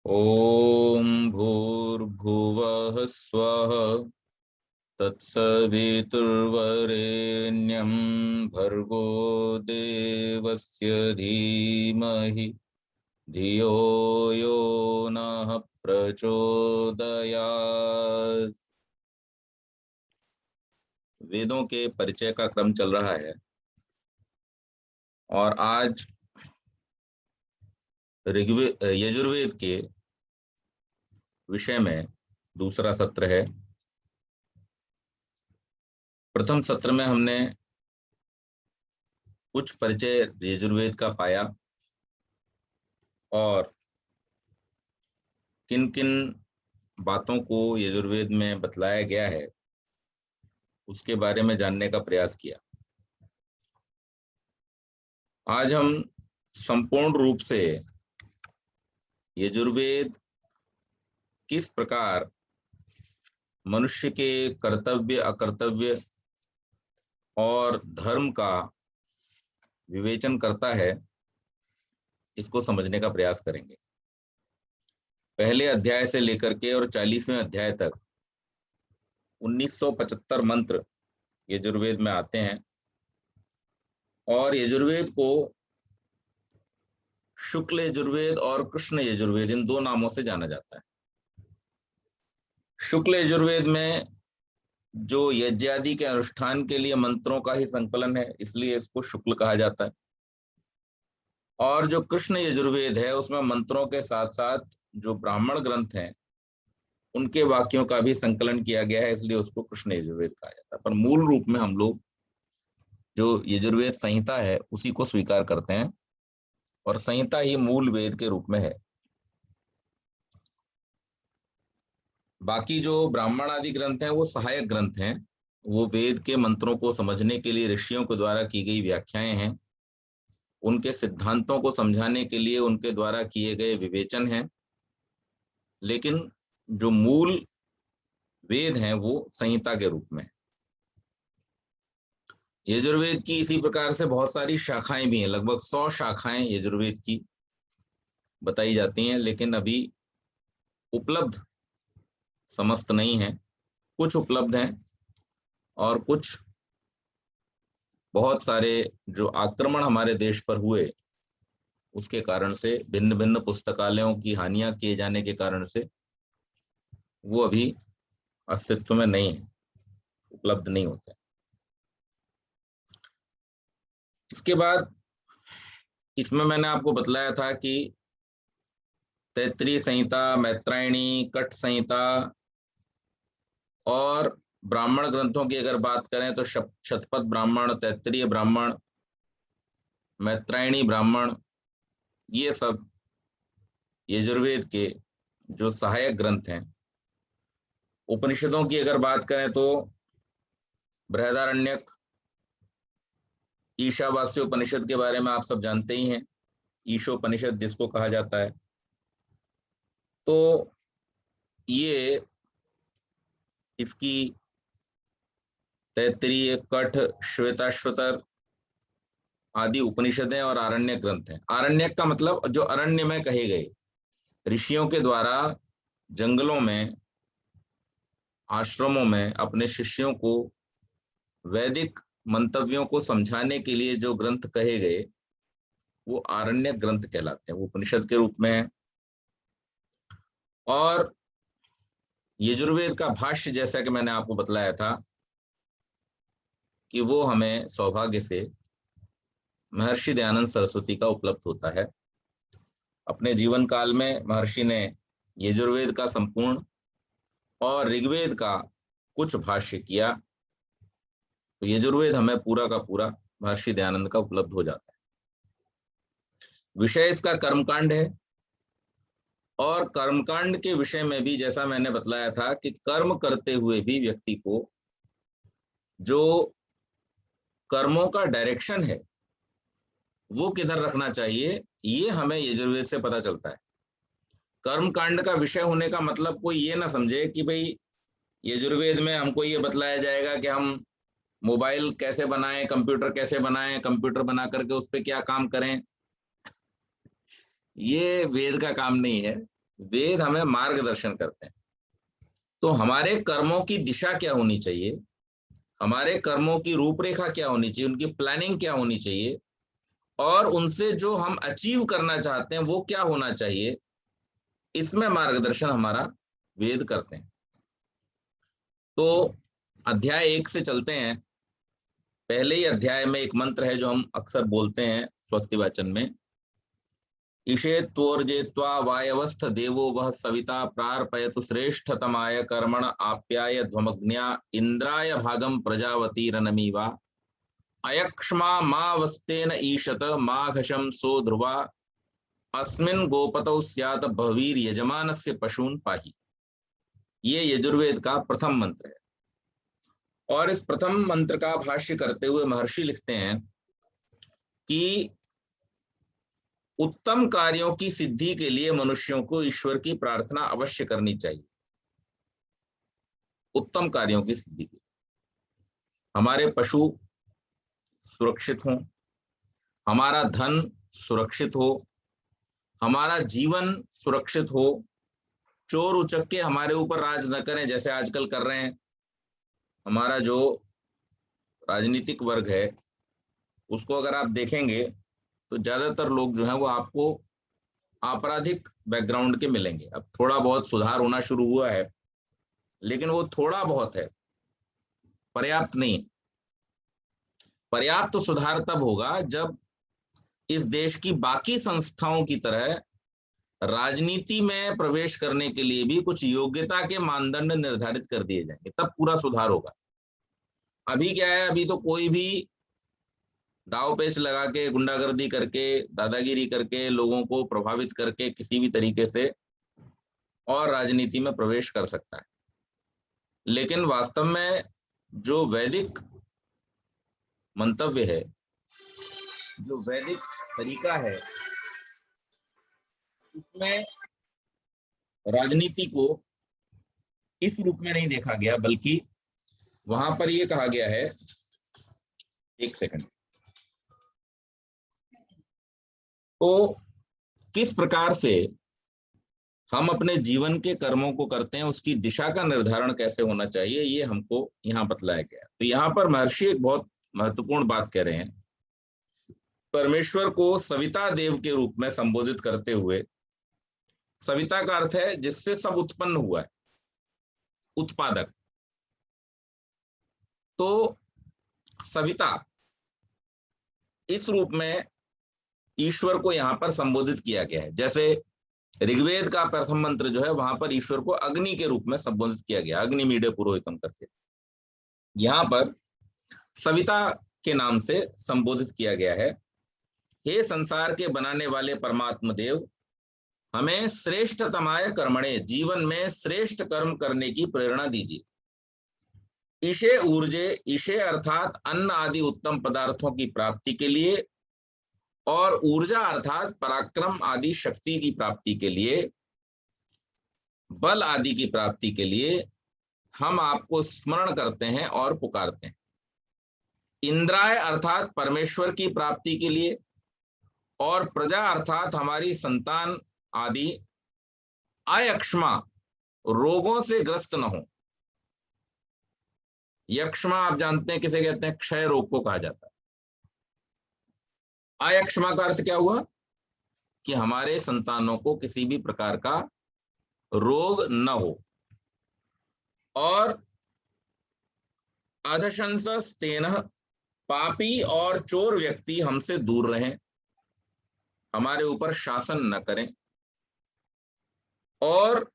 ओम भूर्भुवः स्वः तत्सवितुर्वरेण्यं भर्गो देवस्य धीमहि धियो यो नः प्रचोदयात्। वेदों के परिचय का क्रम चल रहा है और आज ऋग्वेद यजुर्वेद के विषय में दूसरा सत्र है। प्रथम सत्र में हमने कुछ परिचय यजुर्वेद का पाया और किन किन बातों को यजुर्वेद में बतलाया गया है उसके बारे में जानने का प्रयास किया। आज हम संपूर्ण रूप से यजुर्वेद किस प्रकार मनुष्य के कर्तव्य अकर्तव्य और धर्म का विवेचन करता है इसको समझने का प्रयास करेंगे। पहले अध्याय से लेकर के और 40वें अध्याय तक 1975 मंत्र यजुर्वेद में आते हैं और यजुर्वेद को शुक्ल यजुर्वेद और कृष्ण यजुर्वेद इन दो नामों से जाना जाता है। शुक्ल यजुर्वेद में जो यज्ञ आदि के अनुष्ठान के लिए मंत्रों का ही संकलन है इसलिए इसको शुक्ल कहा जाता है, और जो कृष्ण यजुर्वेद है उसमें मंत्रों के साथ साथ जो ब्राह्मण ग्रंथ हैं उनके वाक्यों का भी संकलन किया गया है इसलिए उसको कृष्ण यजुर्वेद कहा जाता है। पर मूल रूप में हम लोग जो यजुर्वेद संहिता है उसी को स्वीकार करते हैं और संहिता ही मूल वेद के रूप में है। बाकी जो ब्राह्मण आदि ग्रंथ हैं वो सहायक ग्रंथ हैं, वो वेद के मंत्रों को समझने के लिए ऋषियों के द्वारा की गई व्याख्याएं हैं, उनके सिद्धांतों को समझाने के लिए उनके द्वारा किए गए विवेचन हैं। लेकिन जो मूल वेद हैं वो संहिता के रूप में। यजुर्वेद की इसी प्रकार से बहुत सारी शाखाएं भी हैं, लगभग 100 शाखाएं यजुर्वेद की बताई जाती हैं, लेकिन अभी उपलब्ध समस्त नहीं है। कुछ उपलब्ध हैं और कुछ बहुत सारे जो आक्रमण हमारे देश पर हुए उसके कारण से भिन्न भिन्न पुस्तकालयों की हानियां किए जाने के कारण से वो अभी अस्तित्व में नहीं है, उपलब्ध नहीं होते। इसके बाद इसमें मैंने आपको बतलाया था कि तैत्तिरीय संहिता, मैत्रायणी, कठ संहिता और ब्राह्मण ग्रंथों की अगर बात करें तो शतपथ ब्राह्मण, तैत्तिरीय ब्राह्मण, मैत्रायणी ब्राह्मण, ये सब यजुर्वेद के जो सहायक ग्रंथ हैं। उपनिषदों की अगर बात करें तो बृहदारण्यक, ईशावास्य उपनिषद के बारे में आप सब जानते ही हैं, ईशोपनिषद जिसको कहा जाता है। तो ये इसकी तैत्तिरीय, कठ, श्वेताश्वतर आदि उपनिषदें और आरण्यक ग्रंथ हैं। आरण्यक का मतलब जो अरण्य में कहे गए, ऋषियों के द्वारा जंगलों में, आश्रमों में अपने शिष्यों को वैदिक मंतव्यों को समझाने के लिए जो ग्रंथ कहे गए वो आरण्यक ग्रंथ कहलाते हैं, वो उपनिषद के रूप में है। और यजुर्वेद का भाष्य, जैसा कि मैंने आपको बतलाया था कि वो हमें सौभाग्य से महर्षि दयानंद सरस्वती का उपलब्ध होता है। अपने जीवन काल में महर्षि ने यजुर्वेद का संपूर्ण और ऋग्वेद का कुछ भाष्य किया, तो यजुर्वेद हमें पूरा का पूरा महर्षि दयानंद का उपलब्ध हो जाता है। विषय इसका कर्मकांड है और कर्मकांड के विषय में भी जैसा मैंने बतलाया था कि कर्म करते हुए भी व्यक्ति को जो कर्मों का डायरेक्शन है वो किधर रखना चाहिए ये हमें यजुर्वेद से पता चलता है। कर्म कांड का विषय होने का मतलब कोई ये ना समझे कि भाई यजुर्वेद में हमको ये बतलाया जाएगा कि हम मोबाइल कैसे बनाएं, कंप्यूटर कैसे बनाएं, कंप्यूटर बना करके उस पर क्या काम करें। ये वेद का काम नहीं है। वेद हमें मार्गदर्शन करते हैं। तो हमारे कर्मों की दिशा क्या होनी चाहिए, हमारे कर्मों की रूपरेखा क्या होनी चाहिए, उनकी प्लानिंग क्या होनी चाहिए, और उनसे जो हम अचीव करना चाहते हैं वो क्या होना चाहिए, इसमें मार्गदर्शन हमारा वेद करते हैं। तो अध्याय 1 से चलते हैं। पहले ही अध्याय में एक मंत्र है जो हम अक्सर बोलते हैं स्वस्ति वाचन में, ईशे त्वोर्जेत्वा वायवस्थ देवो वह सविता प्रार्पयतु श्रेष्ठतमाय कर्मण आप्याय ध्वमग्न्या इंद्राय भागम प्रजावती रनमीवा अयक्ष्मा मावस्तेन ईशत माघशं सो ध्रुवा अस्मिन् गोपतौ स्यात् भवीर यजमानस्य पशून् पाहि। ये यजुर्वेद का प्रथम मंत्र है, और इस प्रथम मंत्र का भाष्य करते हुए महर्षि लिखते हैं कि उत्तम कार्यों की सिद्धि के लिए मनुष्यों को ईश्वर की प्रार्थना अवश्य करनी चाहिए। उत्तम कार्यों की सिद्धि के लिए हमारे पशु सुरक्षित हों, हमारा धन सुरक्षित हो, हमारा जीवन सुरक्षित हो, चोर उचक्के हमारे ऊपर राज न करें जैसे आजकल कर रहे हैं। हमारा जो राजनीतिक वर्ग है उसको अगर आप देखेंगे तो ज्यादातर लोग जो हैं वो आपको आपराधिक बैकग्राउंड के मिलेंगे। अब थोड़ा बहुत सुधार होना शुरू हुआ है, लेकिन वो थोड़ा बहुत है, पर्याप्त नहीं। पर्याप्त सुधार तब होगा जब इस देश की बाकी संस्थाओं की तरह राजनीति में प्रवेश करने के लिए भी कुछ योग्यता के मानदंड निर्धारित कर दिए जाएंगे, तब पूरा सुधार होगा। अभी क्या है, अभी तो कोई भी दाव पेच लगा के, गुंडागर्दी करके, दादागिरी करके, लोगों को प्रभावित करके किसी भी तरीके से और राजनीति में प्रवेश कर सकता है। लेकिन वास्तव में जो वैदिक मंतव्य है, जो वैदिक तरीका है, उसमें राजनीति को इस रूप में नहीं देखा गया, बल्कि वहां पर यह कहा गया है, एक सेकंड, तो किस प्रकार से हम अपने जीवन के कर्मों को करते हैं, उसकी दिशा का निर्धारण कैसे होना चाहिए, ये हमको यहाँ बतलाया गया। तो यहाँ पर महर्षि एक बहुत महत्वपूर्ण बात कह रहे हैं। परमेश्वर को सविता देव के रूप में संबोधित करते हुए, सविता का अर्थ है जिससे सब उत्पन्न हुआ है, उत्पादक। तो सविता इस रूप में ईश्वर को यहां पर संबोधित किया गया है। जैसे ऋग्वेद का प्रथम मंत्र जो है वहां पर ईश्वर को अग्नि के रूप में संबोधित किया गया, अग्नि मीडे पुरोहितम करके। यहां पर सविता के नाम से संबोधित किया गया है, हे संसार के बनाने वाले परमात्मा देव, हमें श्रेष्ठतमाय कर्मणे, जीवन में श्रेष्ठ कर्म करने की प्रेरणा दीजिए। ईशे ऊर्जे, ईशे अर्थात अन्न आदि उत्तम पदार्थों की प्राप्ति के लिए, और ऊर्जा अर्थात पराक्रम आदि शक्ति की प्राप्ति के लिए, बल आदि की प्राप्ति के लिए हम आपको स्मरण करते हैं और पुकारते हैं। इंद्राय अर्थात परमेश्वर की प्राप्ति के लिए, और प्रजा अर्थात हमारी संतान आदि अयक्ष्मा, रोगों से ग्रस्त न हो। यक्ष्मा आप जानते हैं किसे कहते हैं, क्षय रोग को कहा जाता है। अयक्ष्मा का अर्थ क्या हुआ कि हमारे संतानों को किसी भी प्रकार का रोग न हो, और अधशंसस्तेन, पापी और चोर व्यक्ति हमसे दूर रहें, हमारे ऊपर शासन न करें, और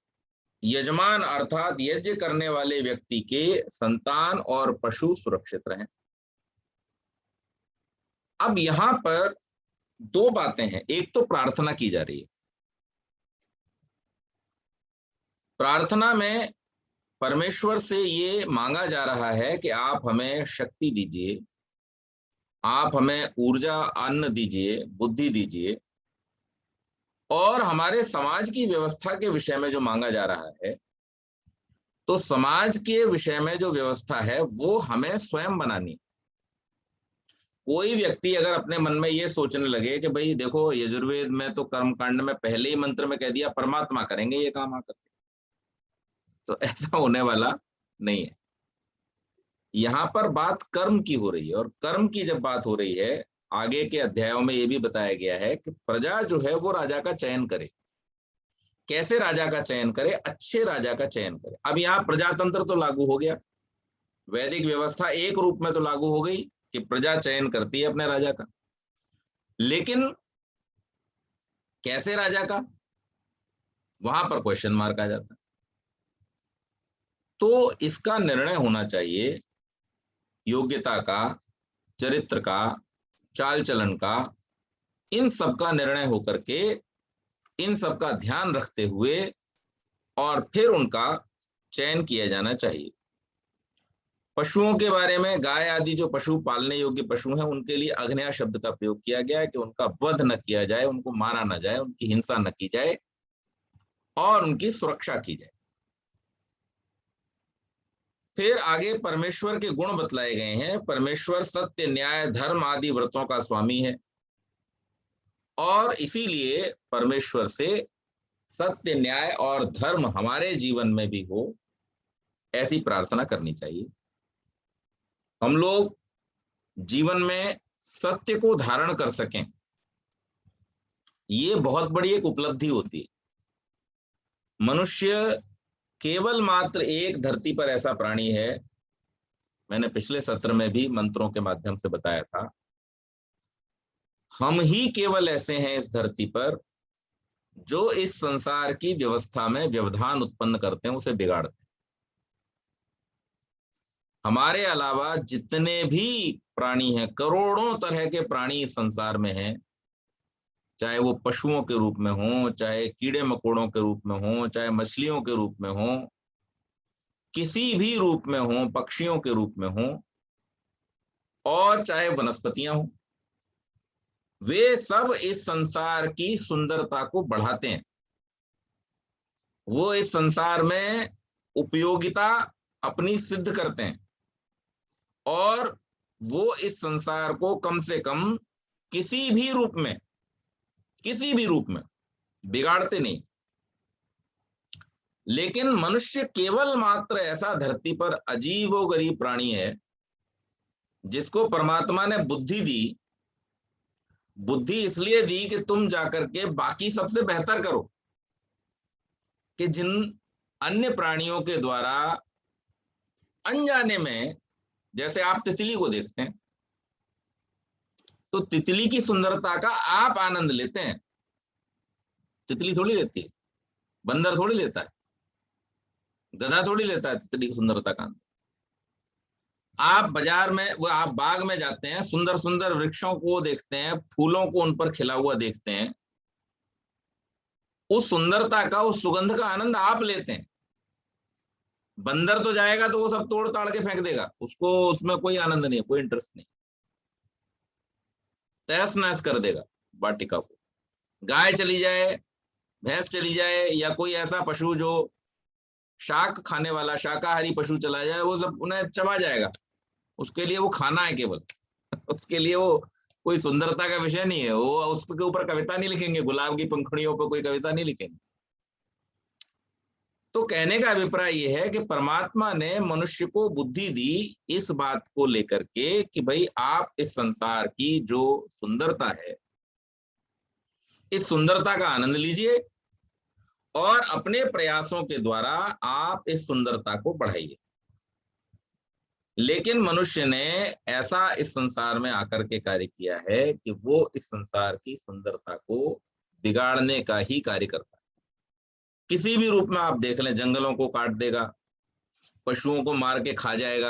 यजमान अर्थात यज्ञ करने वाले व्यक्ति के संतान और पशु सुरक्षित रहें। अब यहां पर दो बातें हैं। एक तो प्रार्थना की जा रही है, प्रार्थना में परमेश्वर से ये मांगा जा रहा है कि आप हमें शक्ति दीजिए, आप हमें ऊर्जा, अन्न दीजिए, बुद्धि दीजिए, और हमारे समाज की व्यवस्था के विषय में जो मांगा जा रहा है, तो समाज के विषय में जो व्यवस्था है वो हमें स्वयं बनानी। कोई व्यक्ति अगर अपने मन में ये सोचने लगे कि भाई देखो यजुर्वेद में तो कर्म कांड में पहले ही मंत्र में कह दिया परमात्मा करेंगे ये काम आकर के, तो ऐसा होने वाला नहीं है। यहाँ पर बात कर्म की हो रही है, और कर्म की जब बात हो रही है, आगे के अध्यायों में ये भी बताया गया है कि प्रजा जो है वो राजा का चयन करे। कैसे राजा का चयन करे? अच्छे राजा का चयन करे। अब यहाँ प्रजातंत्र तो लागू हो गया, वैदिक व्यवस्था एक रूप में तो लागू हो गई कि प्रजा चयन करती है अपने राजा का, लेकिन कैसे राजा का, वहां पर क्वेश्चन मार्क आ जाता है। तो इसका निर्णय होना चाहिए योग्यता का, चरित्र का, चाल चलन का, इन सब का निर्णय होकर के, इन सब का ध्यान रखते हुए और फिर उनका चयन किया जाना चाहिए। पशुओं के बारे में, गाय आदि जो पशु पालने योग्य पशु हैं, उनके लिए अग्न्या शब्द का प्रयोग किया गया है कि उनका वध न किया जाए, उनको मारा न जाए, उनकी हिंसा न की जाए और उनकी सुरक्षा की जाए। फिर आगे परमेश्वर के गुण बतलाए गए हैं। परमेश्वर सत्य, न्याय, धर्म आदि व्रतों का स्वामी है, और इसीलिए परमेश्वर से सत्य, न्याय और धर्म हमारे जीवन में भी हो, ऐसी प्रार्थना करनी चाहिए। हम लोग जीवन में सत्य को धारण कर सकें, ये बहुत बड़ी एक उपलब्धि होती है। मनुष्य केवल मात्र एक धरती पर ऐसा प्राणी है, मैंने पिछले सत्र में भी मंत्रों के माध्यम से बताया था, हम ही केवल ऐसे हैं इस धरती पर जो इस संसार की व्यवस्था में व्यवधान उत्पन्न करते हैं, उसे बिगाड़ते हैं। हमारे अलावा जितने भी प्राणी हैं, करोड़ों तरह के प्राणी इस संसार में हैं, चाहे वो पशुओं के रूप में हो, चाहे कीड़े मकोड़ों के रूप में हो, चाहे मछलियों के रूप में हो, किसी भी रूप में हो, पक्षियों के रूप में हो, और चाहे वनस्पतियां हो, वे सब इस संसार की सुंदरता को बढ़ाते हैं। वो इस संसार में उपयोगिता अपनी सिद्ध करते हैं, और वो इस संसार को कम से कम किसी भी रूप में बिगाड़ते नहीं। लेकिन मनुष्य केवल मात्र ऐसा धरती पर अजीबोगरीब प्राणी है जिसको परमात्मा ने बुद्धि दी। बुद्धि इसलिए दी कि तुम जाकर के बाकी सबसे बेहतर करो, कि जिन अन्य प्राणियों के द्वारा अनजाने में, जैसे आप तितली को देखते हैं तो तितली की सुंदरता का आप आनंद लेते हैं। तितली थोड़ी लेती है, बंदर थोड़ी लेता है, गधा थोड़ी लेता है तितली की सुंदरता का आनंद। आप बाजार में, वो आप बाग में जाते हैं, सुंदर सुंदर वृक्षों को देखते हैं, फूलों को उन पर खिला हुआ देखते हैं, उस सुंदरता का, उस सुगंध का आनंद आप लेते हैं। बंदर तो जाएगा तो वो सब तोड़ ताड़ के फेंक देगा, उसको उसमें कोई आनंद नहीं है, कोई इंटरेस्ट नहीं, तहस नहस कर देगा वाटिका को। गाय चली जाए, भैंस चली जाए, या कोई ऐसा पशु जो शाक खाने वाला शाकाहारी पशु चला जाए, वो सब उन्हें चबा जाएगा, उसके लिए वो खाना है केवल। उसके लिए वो कोई सुंदरता का विषय नहीं है, वो उसके ऊपर कविता नहीं लिखेंगे, गुलाब की पंखुड़ियों पर कोई कविता नहीं लिखेंगे। तो कहने का अभिप्राय यह है कि परमात्मा ने मनुष्य को बुद्धि दी इस बात को लेकर के कि भाई आप इस संसार की जो सुंदरता है, इस सुंदरता का आनंद लीजिए और अपने प्रयासों के द्वारा आप इस सुंदरता को बढ़ाइए। लेकिन मनुष्य ने ऐसा इस संसार में आकर के कार्य किया है कि वो इस संसार की सुंदरता को बिगाड़ने का ही कार्य करता है। किसी भी रूप में आप देख लें, जंगलों को काट देगा, पशुओं को मार के खा जाएगा,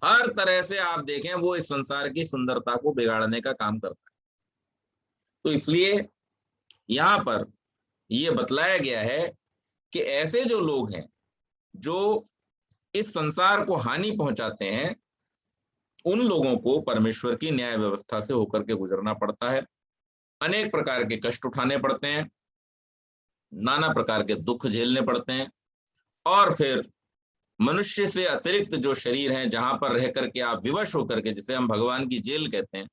हर तरह से आप देखें वो इस संसार की सुंदरता को बिगाड़ने का काम करता है। तो इसलिए यहां पर यह बतलाया गया है कि ऐसे जो लोग हैं जो इस संसार को हानि पहुंचाते हैं, उन लोगों को परमेश्वर की न्याय व्यवस्था से होकर के गुजरना पड़ता है, अनेक प्रकार के कष्ट उठाने पड़ते हैं, नाना प्रकार के दुख झेलने पड़ते हैं, और फिर मनुष्य से अतिरिक्त जो शरीर है, जहां पर रह करके आप विवश होकर के, जिसे हम भगवान की जेल कहते हैं,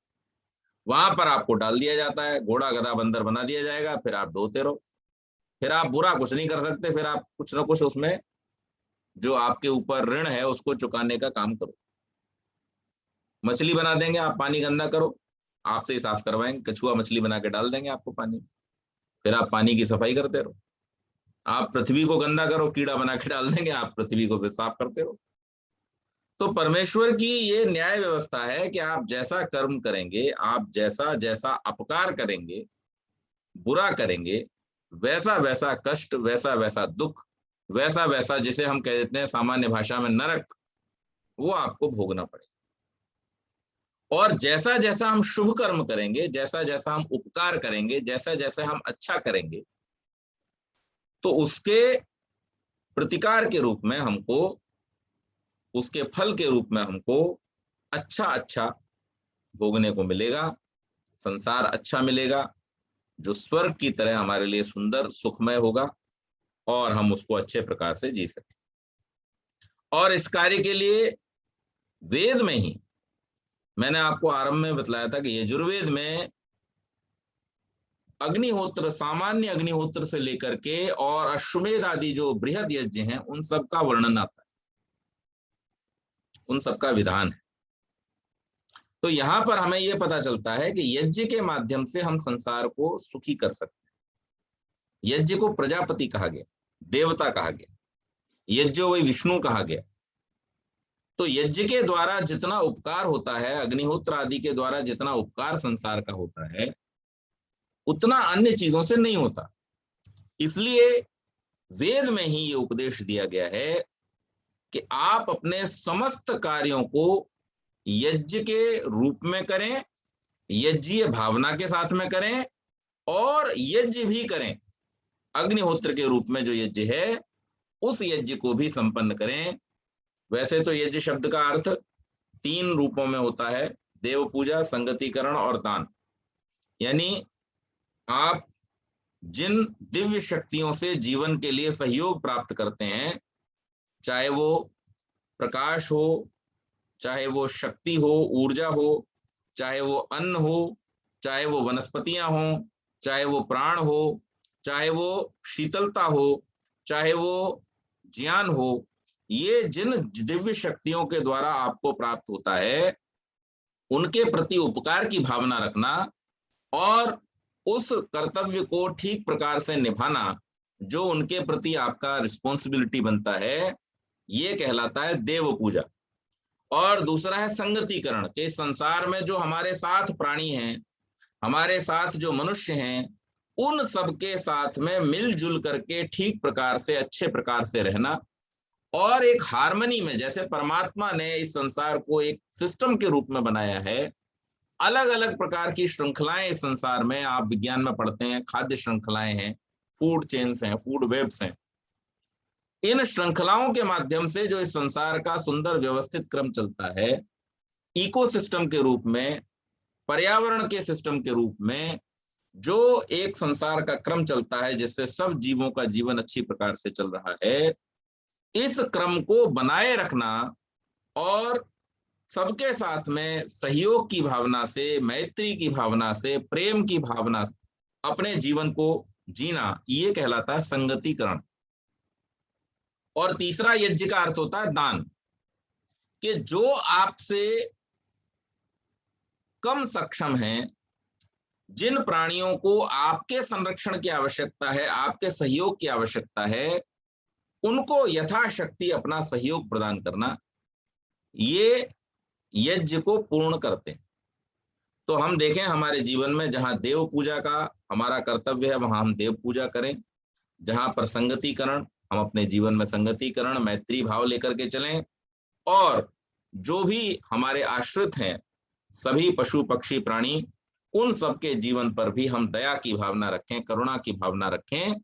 वहां पर आपको डाल दिया जाता है, घोड़ा गधा बंदर बना दिया जाएगा, फिर आप ढोते रहो। फिर आप बुरा कुछ नहीं कर सकते, फिर आप कुछ ना कुछ उसमें जो आपके ऊपर ऋण है उसको चुकाने का काम करो। मछली बना देंगे, आप पानी गंदा करो, आपसे ही साफ करवाएंगे, कछुआ मछली बना के डाल देंगे आपको पानी में, फिर आप पानी की सफाई करते रहो। आप पृथ्वी को गंदा करो, कीड़ा बना के डाल देंगे, आप पृथ्वी को फिर साफ करते रहो। तो परमेश्वर की ये न्याय व्यवस्था है कि आप जैसा कर्म करेंगे, आप जैसा जैसा अपकार करेंगे, बुरा करेंगे, वैसा वैसा कष्ट, वैसा वैसा दुख, वैसा वैसा जिसे हम कह देते हैं सामान्य भाषा में नरक, वो आपको भोगना पड़ेगा। और जैसा जैसा हम शुभ कर्म करेंगे, जैसा जैसा हम उपकार करेंगे, जैसा जैसा हम अच्छा करेंगे, तो उसके प्रतिकार के रूप में हमको, उसके फल के रूप में हमको अच्छा अच्छा भोगने को मिलेगा, संसार अच्छा मिलेगा, जो स्वर्ग की तरह हमारे लिए सुंदर सुखमय होगा, और हम उसको अच्छे प्रकार से जी सकें। और इस कार्य के लिए वेद में ही, मैंने आपको आरंभ में बतलाया था कि यजुर्वेद में अग्निहोत्र, सामान्य अग्निहोत्र से लेकर के और अश्वमेध आदि जो बृहद यज्ञ हैं, उन सब का वर्णन आता है, उन सब का विधान है। तो यहां पर हमें यह पता चलता है कि यज्ञ के माध्यम से हम संसार को सुखी कर सकते हैं। यज्ञ को प्रजापति कहा गया, देवता कहा गया, यज्ञो वही विष्णु कहा गया। तो यज्ञ के द्वारा जितना उपकार होता है, अग्निहोत्र आदि के द्वारा जितना उपकार संसार का होता है, उतना अन्य चीजों से नहीं होता। इसलिए वेद में ही ये उपदेश दिया गया है कि आप अपने समस्त कार्यों को यज्ञ के रूप में करें, यज्ञीय भावना के साथ में करें, और यज्ञ भी करें, अग्निहोत्र के रूप में जो यज्ञ है उस यज्ञ को भी संपन्न करें। वैसे तो यज्ञ शब्द का अर्थ 3 रूपों में होता है, देव पूजा, संगतिकरण और दान। यानी आप जिन दिव्य शक्तियों से जीवन के लिए सहयोग प्राप्त करते हैं, चाहे वो प्रकाश हो, चाहे वो शक्ति हो, ऊर्जा हो, चाहे वो अन्न हो, चाहे वो वनस्पतियां हो, चाहे वो प्राण हो, चाहे वो शीतलता हो, चाहे वो ज्ञान हो, ये जिन दिव्य शक्तियों के द्वारा आपको प्राप्त होता है, उनके प्रति उपकार की भावना रखना और उस कर्तव्य को ठीक प्रकार से निभाना, जो उनके प्रति आपका रिस्पॉन्सिबिलिटी बनता है, ये कहलाता है देव पूजा। और दूसरा है संगतिकरण, के संसार में जो हमारे साथ प्राणी हैं, हमारे साथ जो मनुष्य हैं, उन सबके साथ में मिलजुल करके ठीक प्रकार से, अच्छे प्रकार से रहना, और एक हार्मनी में, जैसे परमात्मा ने इस संसार को एक सिस्टम के रूप में बनाया है, अलग अलग प्रकार की श्रृंखलाएं इस संसार में, आप विज्ञान में पढ़ते हैं, खाद्य श्रृंखलाएं हैं, फूड चेन्स हैं, फूड वेब्स हैं। इन श्रृंखलाओं के माध्यम से जो इस संसार का सुंदर व्यवस्थित क्रम चलता है, इकोसिस्टम के रूप में, पर्यावरण के सिस्टम के रूप में जो एक संसार का क्रम चलता है, जिससे सब जीवों का जीवन अच्छी प्रकार से चल रहा है, इस क्रम को बनाए रखना और सबके साथ में सहयोग की भावना से, मैत्री की भावना से, प्रेम की भावना से अपने जीवन को जीना, ये कहलाता है संगतिकरण। और तीसरा यज्ञ का अर्थ होता है दान, कि जो आपसे कम सक्षम हैं, जिन प्राणियों को आपके संरक्षण की आवश्यकता है, आपके सहयोग की आवश्यकता है, उनको यथाशक्ति अपना सहयोग प्रदान करना, ये यज्ञ को पूर्ण करते हैं। तो हम देखें हमारे जीवन में, जहां देव पूजा का हमारा कर्तव्य है, वहां हम देव पूजा करें। जहां पर संगतिकरण, हम अपने जीवन में संगतिकरण, मैत्री भाव लेकर के चलें, और जो भी हमारे आश्रित हैं, सभी पशु पक्षी प्राणी, उन सबके जीवन पर भी हम दया की भावना रखें, करुणा की भावना रखें।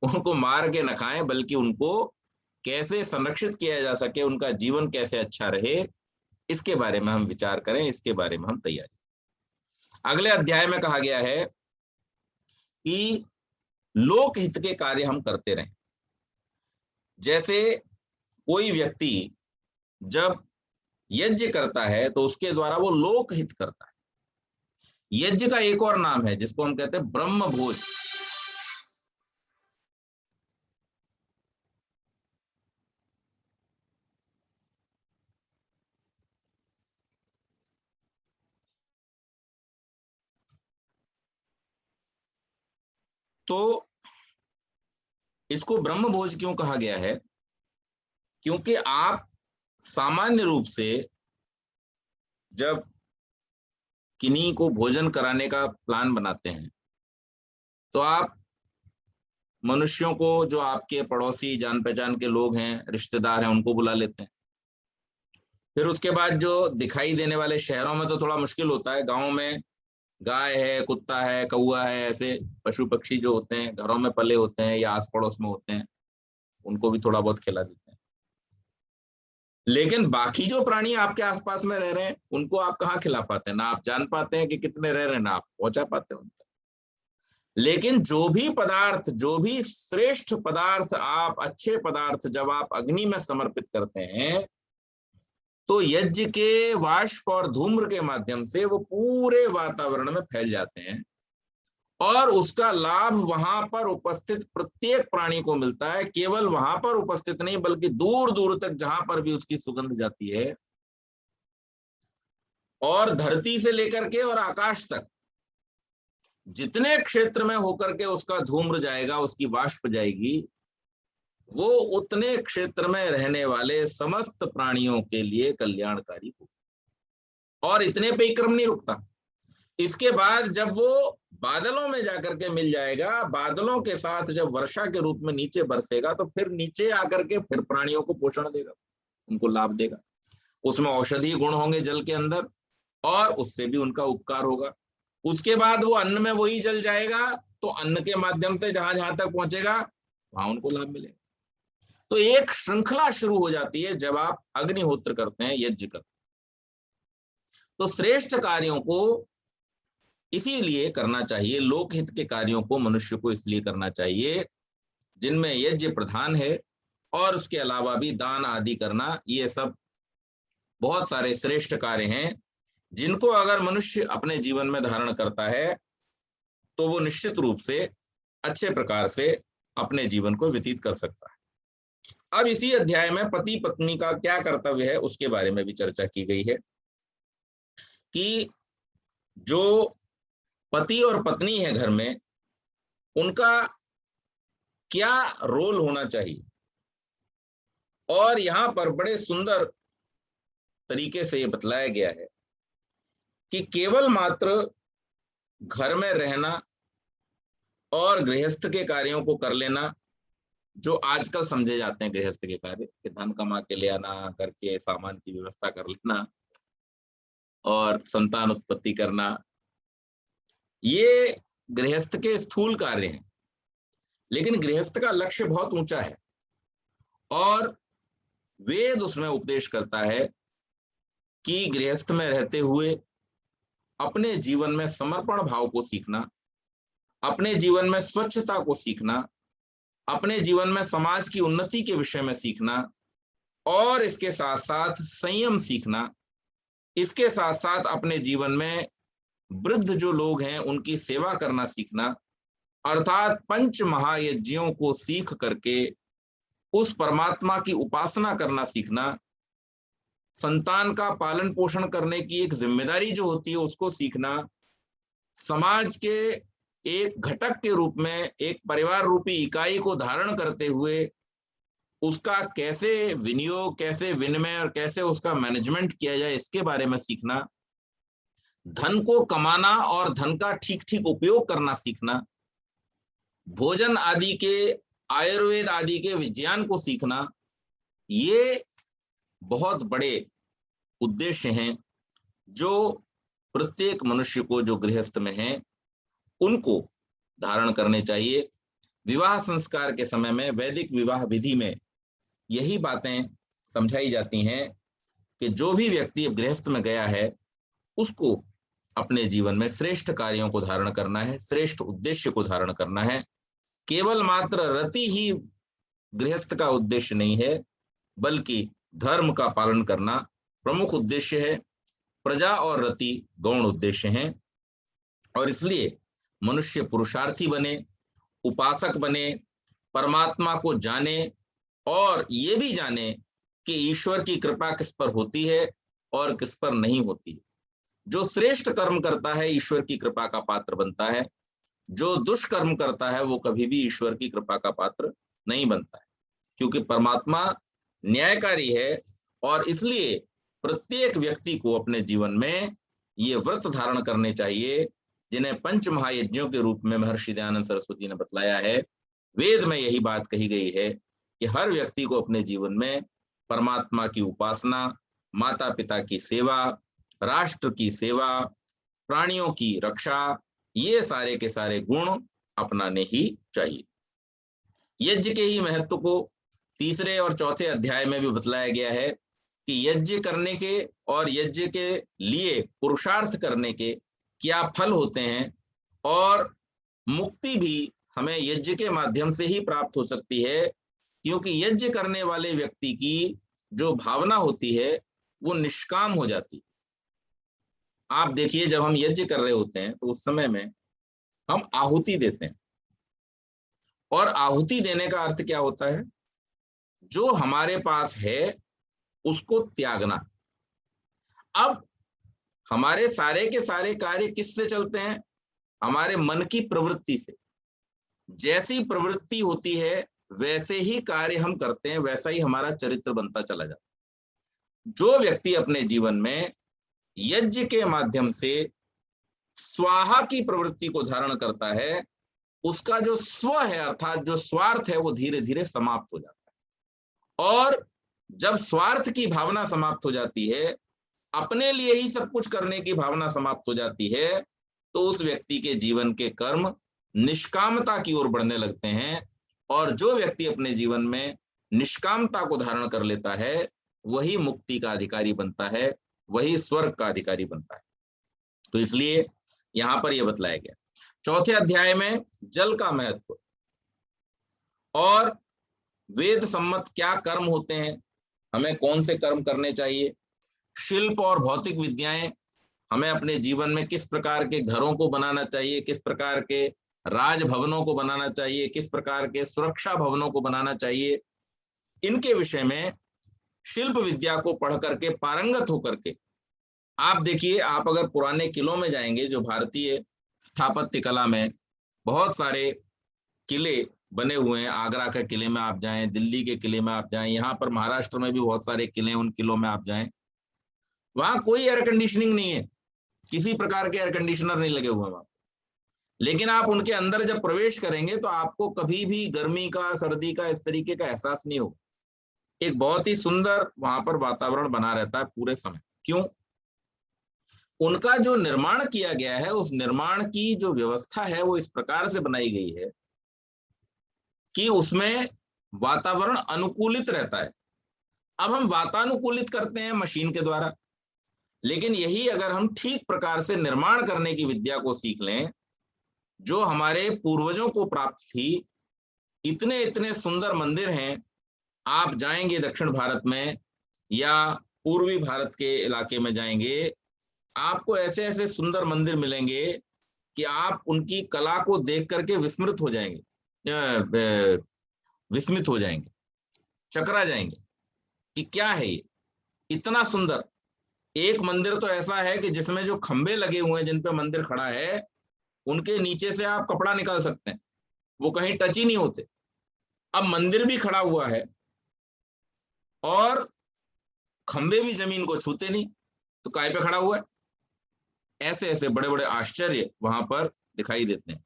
उनको मार के न खाएं, बल्कि उनको कैसे संरक्षित किया जा सके, उनका जीवन कैसे अच्छा रहे, इसके बारे में हम विचार करें, इसके बारे में हम तैयारी। अगले अध्याय में कहा गया है कि लोक हित के कार्य हम करते रहें। जैसे कोई व्यक्ति जब यज्ञ करता है तो उसके द्वारा वो लोक हित करता है। यज्ञ का एक और नाम है जिसको हम कहते हैं ब्रह्म भोज। तो इसको ब्रह्म भोज क्यों कहा गया है? क्योंकि आप सामान्य रूप से जब किन्हीं को भोजन कराने का प्लान बनाते हैं तो आप मनुष्यों को, जो आपके पड़ोसी जान पहचान के लोग हैं, रिश्तेदार हैं, उनको बुला लेते हैं। फिर उसके बाद जो दिखाई देने वाले, शहरों में तो थोड़ा मुश्किल होता है, गाँव में गाय है, कुत्ता है, कौआ है, ऐसे पशु पक्षी जो होते हैं घरों में पले होते हैं या आस पड़ोस में होते हैं, उनको भी थोड़ा बहुत खिला देते हैं। लेकिन बाकी जो प्राणी आपके आसपास में रह रहे हैं उनको आप कहाँ खिला पाते हैं? ना आप जान पाते हैं कि कितने रह रहे हैं, ना आप पहुंचा पाते हैं उन तक। लेकिन जो भी पदार्थ, जो भी श्रेष्ठ पदार्थ, आप अच्छे पदार्थ जब आप अग्नि में समर्पित करते हैं तो यज्ञ के वाष्प और धूम्र के माध्यम से वो पूरे वातावरण में फैल जाते हैं और उसका लाभ वहां पर उपस्थित प्रत्येक प्राणी को मिलता है। केवल वहां पर उपस्थित नहीं बल्कि दूर दूर तक जहां पर भी उसकी सुगंध जाती है, और धरती से लेकर के और आकाश तक जितने क्षेत्र में होकर के उसका धूम्र जाएगा, उसकी वाष्प जाएगी, वो उतने क्षेत्र में रहने वाले समस्त प्राणियों के लिए कल्याणकारी होगा। और इतने पे ही क्रम नहीं रुकता। इसके बाद जब वो बादलों में जाकर के मिल जाएगा, बादलों के साथ जब वर्षा के रूप में नीचे बरसेगा तो फिर नीचे आकर के फिर प्राणियों को पोषण देगा, उनको लाभ देगा। उसमें औषधीय गुण होंगे जल के अंदर और उससे भी उनका उपकार होगा। उसके बाद वो अन्न में वही जल जाएगा तो अन्न के माध्यम से जहां जहां तक पहुंचेगा वहां उनको लाभ मिलेगा। तो एक श्रृंखला शुरू हो जाती है जब आप अग्निहोत्र करते हैं, यज्ञ करते हैं। तो श्रेष्ठ कार्यों को इसीलिए करना चाहिए, लोकहित के कार्यों को मनुष्य को इसलिए करना चाहिए जिनमें यज्ञ प्रधान है, और उसके अलावा भी दान आदि करना, ये सब बहुत सारे श्रेष्ठ कार्य हैं जिनको अगर मनुष्य अपने जीवन में धारण करता है तो वो निश्चित रूप से अच्छे प्रकार से अपने जीवन को व्यतीत कर सकता है। अब इसी अध्याय में पति पत्नी का क्या कर्तव्य है उसके बारे में भी चर्चा की गई है कि जो पति और पत्नी है घर में, उनका क्या रोल होना चाहिए। और यहां पर बड़े सुंदर तरीके से ये बतलाया गया है कि केवल मात्र घर में रहना और गृहस्थ के कार्यों को कर लेना, जो आजकल समझे जाते हैं गृहस्थ के कार्य, कि धन कमा के ले आना, घर के सामान की व्यवस्था कर लेना और संतान उत्पत्ति करना, ये गृहस्थ के स्थूल कार्य हैं। लेकिन गृहस्थ का लक्ष्य बहुत ऊंचा है और वेद उसमें उपदेश करता है कि गृहस्थ में रहते हुए अपने जीवन में समर्पण भाव को सीखना, अपने जीवन में स्वच्छता को सीखना, अपने जीवन में समाज की उन्नति के विषय में सीखना, और इसके साथ साथ संयम सीखना, इसके साथ साथ अपने जीवन में वृद्ध जो लोग हैं उनकी सेवा करना सीखना, अर्थात पंच महायज्ञों को सीख करके उस परमात्मा की उपासना करना सीखना, संतान का पालन पोषण करने की एक जिम्मेदारी जो होती है उसको सीखना, समाज के एक घटक के रूप में एक परिवार रूपी इकाई को धारण करते हुए उसका कैसे विनियोग, कैसे विनिमय और कैसे उसका मैनेजमेंट किया जाए इसके बारे में सीखना, धन को कमाना और धन का ठीक ठीक उपयोग करना सीखना, भोजन आदि के, आयुर्वेद आदि के विज्ञान को सीखना, ये बहुत बड़े उद्देश्य हैं जो प्रत्येक मनुष्य को जो गृहस्थ में है उनको धारण करने चाहिए। विवाह संस्कार के समय में, वैदिक विवाह विधि में यही बातें समझाई जाती हैं कि जो भी व्यक्ति अब गृहस्थ में गया है उसको अपने जीवन में श्रेष्ठ कार्यों को धारण करना है, श्रेष्ठ उद्देश्य को धारण करना है। केवल मात्र रति ही गृहस्थ का उद्देश्य नहीं है, बल्कि धर्म का पालन करना प्रमुख उद्देश्य है। प्रजा और रति गौण उद्देश्य हैं, और इसलिए मनुष्य पुरुषार्थी बने, उपासक बने, परमात्मा को जाने और ये भी जाने कि ईश्वर की कृपा किस पर होती है और किस पर नहीं होती। जो श्रेष्ठ कर्म करता है ईश्वर की कृपा का पात्र बनता है, जो दुष्कर्म करता है वो कभी भी ईश्वर की कृपा का पात्र नहीं बनता है, क्योंकि परमात्मा न्यायकारी है। और इसलिए प्रत्येक व्यक्ति को अपने जीवन में ये व्रत धारण करने चाहिए, जिन्हें पंच महायज्ञों के रूप में महर्षि दयानंद सरस्वती ने बतलाया है। वेद में यही बात कही गई है कि हर व्यक्ति को अपने जीवन में परमात्मा की उपासना, माता पिता की सेवा, राष्ट्र की सेवा, प्राणियों की रक्षा, ये सारे के सारे गुण अपनाने ही चाहिए। यज्ञ के ही महत्व को तीसरे और चौथे अध्याय में भी बतलाया गया है कि यज्ञ करने के और यज्ञ के लिए पुरुषार्थ करने के क्या फल होते हैं, और मुक्ति भी हमें यज्ञ के माध्यम से ही प्राप्त हो सकती है, क्योंकि यज्ञ करने वाले व्यक्ति की जो भावना होती है वो निष्काम हो जाती। आप देखिए, जब हम यज्ञ कर रहे होते हैं तो उस समय में हम आहुति देते हैं, और आहुति देने का अर्थ क्या होता है? जो हमारे पास है उसको त्यागना। अब हमारे सारे के सारे कार्य किससे चलते हैं? हमारे मन की प्रवृत्ति से। जैसी प्रवृत्ति होती है वैसे ही कार्य हम करते हैं, वैसा ही हमारा चरित्र बनता चला जाता है। जो व्यक्ति अपने जीवन में यज्ञ के माध्यम से स्वाहा की प्रवृत्ति को धारण करता है, उसका जो स्व है अर्थात जो स्वार्थ है वो धीरे धीरे समाप्त हो जाता है। और जब स्वार्थ की भावना समाप्त हो जाती है, अपने लिए ही सब कुछ करने की भावना समाप्त हो जाती है, तो उस व्यक्ति के जीवन के कर्म निष्कामता की ओर बढ़ने लगते हैं। और जो व्यक्ति अपने जीवन में निष्कामता को धारण कर लेता है वही मुक्ति का अधिकारी बनता है, वही स्वर्ग का अधिकारी बनता है। तो इसलिए यहां पर यह बतलाया गया। चौथे अध्याय में जल का महत्व और वेद सम्मत क्या कर्म होते हैं, हमें कौन से कर्म करने चाहिए, शिल्प और भौतिक विद्याएं, हमें अपने जीवन में किस प्रकार के घरों को बनाना चाहिए, किस प्रकार के राजभवनों को बनाना चाहिए, किस प्रकार के सुरक्षा भवनों को बनाना चाहिए, इनके विषय में शिल्प विद्या को पढ़ करके पारंगत होकर के आप देखिए, आप अगर पुराने किलों में जाएंगे, जो भारतीय स्थापत्य कला में बहुत सारे किले बने हुए हैं, आगरा के किले में आप जाएं, दिल्ली के किले में आप जाएं, यहाँ पर महाराष्ट्र में भी बहुत सारे किले, उन किलों में आप जाएं, वहां कोई एयर कंडीशनिंग नहीं है, किसी प्रकार के एयर कंडीशनर नहीं लगे हुए वहां। लेकिन आप उनके अंदर जब प्रवेश करेंगे तो आपको कभी भी गर्मी का, सर्दी का, इस तरीके का एहसास नहीं होगा। एक बहुत ही सुंदर वहां पर वातावरण बना रहता है पूरे समय। क्यों? उनका जो निर्माण किया गया है, उस निर्माण की जो व्यवस्था है वो इस प्रकार से बनाई गई है कि उसमें वातावरण अनुकूलित रहता है। अब हम वातानुकूलित करते हैं मशीन के द्वारा, लेकिन यही अगर हम ठीक प्रकार से निर्माण करने की विद्या को सीख लें, जो हमारे पूर्वजों को प्राप्त थी, इतने इतने सुंदर मंदिर हैं। आप जाएंगे दक्षिण भारत में या पूर्वी भारत के इलाके में जाएंगे, आपको ऐसे ऐसे सुंदर मंदिर मिलेंगे कि आप उनकी कला को देख करके विस्मित हो जाएंगे, चकरा जाएंगे कि क्या है ये, इतना सुंदर। एक मंदिर तो ऐसा है कि जिसमें जो खंबे लगे हुए हैं, जिन पे मंदिर खड़ा है, उनके नीचे से आप कपड़ा निकाल सकते हैं, वो कहीं टच ही नहीं होते। अब मंदिर भी खड़ा हुआ है और खंबे भी जमीन को छूते नहीं, तो काय पे खड़ा हुआ है? ऐसे ऐसे बड़े बड़े आश्चर्य वहां पर दिखाई देते हैं।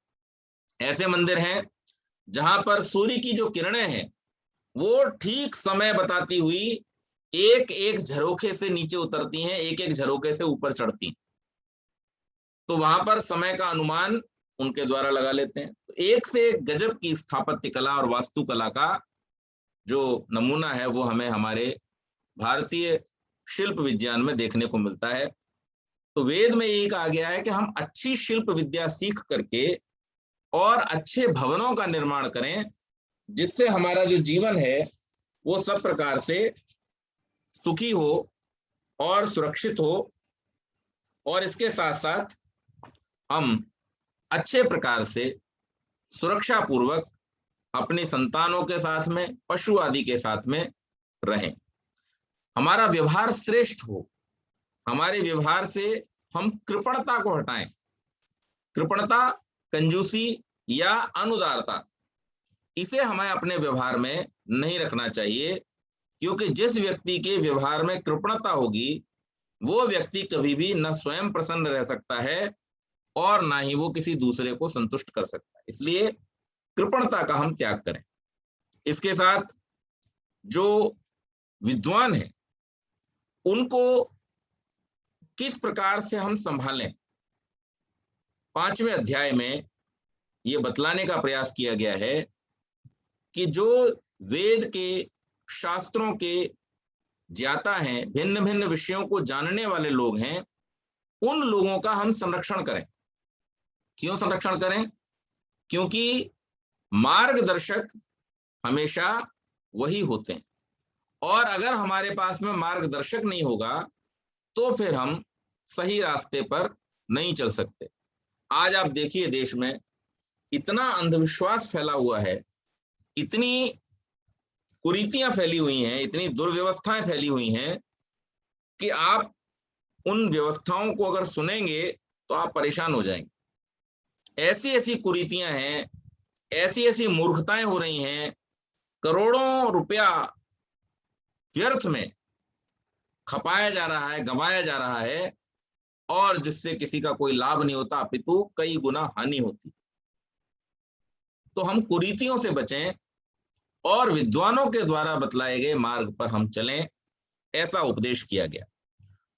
ऐसे मंदिर हैं जहां पर सूर्य की जो किरणें हैं वो ठीक समय बताती हुई एक एक झरोखे से नीचे उतरती हैं, एक एक झरोखे से ऊपर चढ़ती हैं। तो वहां पर समय का अनुमान उनके द्वारा लगा लेते हैं। तो एक से एक गजब की स्थापत्य कला और वास्तुकला का जो नमूना है वो हमें हमारे भारतीय शिल्प विज्ञान में देखने को मिलता है। तो वेद में यही कहा गया है कि हम अच्छी शिल्प विद्या सीख करके और अच्छे भवनों का निर्माण करें, जिससे हमारा जो जीवन है वो सब प्रकार से सुखी हो और सुरक्षित हो, और इसके साथ साथ हम अच्छे प्रकार से सुरक्षा पूर्वक अपनी संतानों के साथ में, पशु आदि के साथ में रहें। हमारा व्यवहार श्रेष्ठ हो, हमारे व्यवहार से हम कृपणता को हटाएं। कृपणता, कंजूसी या अनुदारता, इसे हमें अपने व्यवहार में नहीं रखना चाहिए, क्योंकि जिस व्यक्ति के व्यवहार में कृपणता होगी वो व्यक्ति कभी भी न स्वयं प्रसन्न रह सकता है और ना ही वो किसी दूसरे को संतुष्ट कर सकता है। इसलिए कृपणता का हम त्याग करें। इसके साथ जो विद्वान है उनको किस प्रकार से हम संभालें, 5वें अध्याय में ये बतलाने का प्रयास किया गया है कि जो वेद के, शास्त्रों के ज्ञाता हैं, भिन्न भिन्न विषयों को जानने वाले लोग हैं, उन लोगों का हम संरक्षण करें। क्यों संरक्षण करें? क्योंकि मार्गदर्शक हमेशा वही होते हैं, और अगर हमारे पास में मार्गदर्शक नहीं होगा तो फिर हम सही रास्ते पर नहीं चल सकते। आज आप देखिए देश में इतना अंधविश्वास फैला हुआ है, इतनी कुरीतियां फैली हुई हैं, इतनी दुर्व्यवस्थाएं फैली हुई हैं कि आप उन व्यवस्थाओं को अगर सुनेंगे तो आप परेशान हो जाएंगे। ऐसी ऐसी कुरीतियां हैं, ऐसी ऐसी मूर्खताएं हो रही हैं, करोड़ों रुपया व्यर्थ में खपाया जा रहा है, गंवाया जा रहा है, और जिससे किसी का कोई लाभ नहीं होता, अपितु कई गुना हानि होती। तो हम कुरीतियों से बचें और विद्वानों के द्वारा बतलाए गए मार्ग पर हम चलें, ऐसा उपदेश किया गया।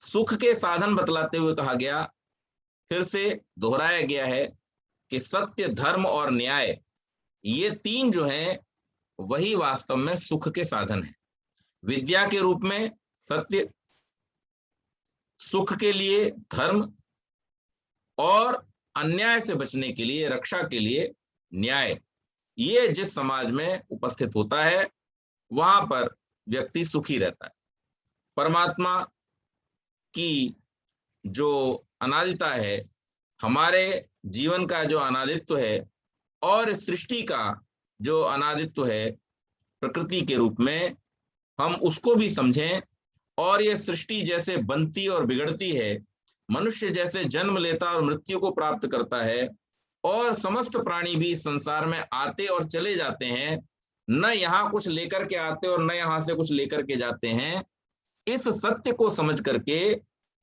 सुख के साधन बतलाते हुए कहा गया, फिर से दोहराया गया है कि सत्य, धर्म और न्याय, ये तीन जो हैं वही वास्तव में सुख के साधन हैं। विद्या के रूप में सत्य, सुख के लिए धर्म, और अन्याय से बचने के लिए, रक्षा के लिए न्याय। ये जिस समाज में उपस्थित होता है वहां पर व्यक्ति सुखी रहता है। परमात्मा की जो अनादिता है, हमारे जीवन का जो अनादित्व है, और सृष्टि का जो अनादित्व है प्रकृति के रूप में, हम उसको भी समझें। और ये सृष्टि जैसे बनती और बिगड़ती है, मनुष्य जैसे जन्म लेता और मृत्यु को प्राप्त करता है, और समस्त प्राणी भी संसार में आते और चले जाते हैं, न यहाँ कुछ लेकर के आते और न यहाँ से कुछ लेकर के जाते हैं। इस सत्य को समझ करके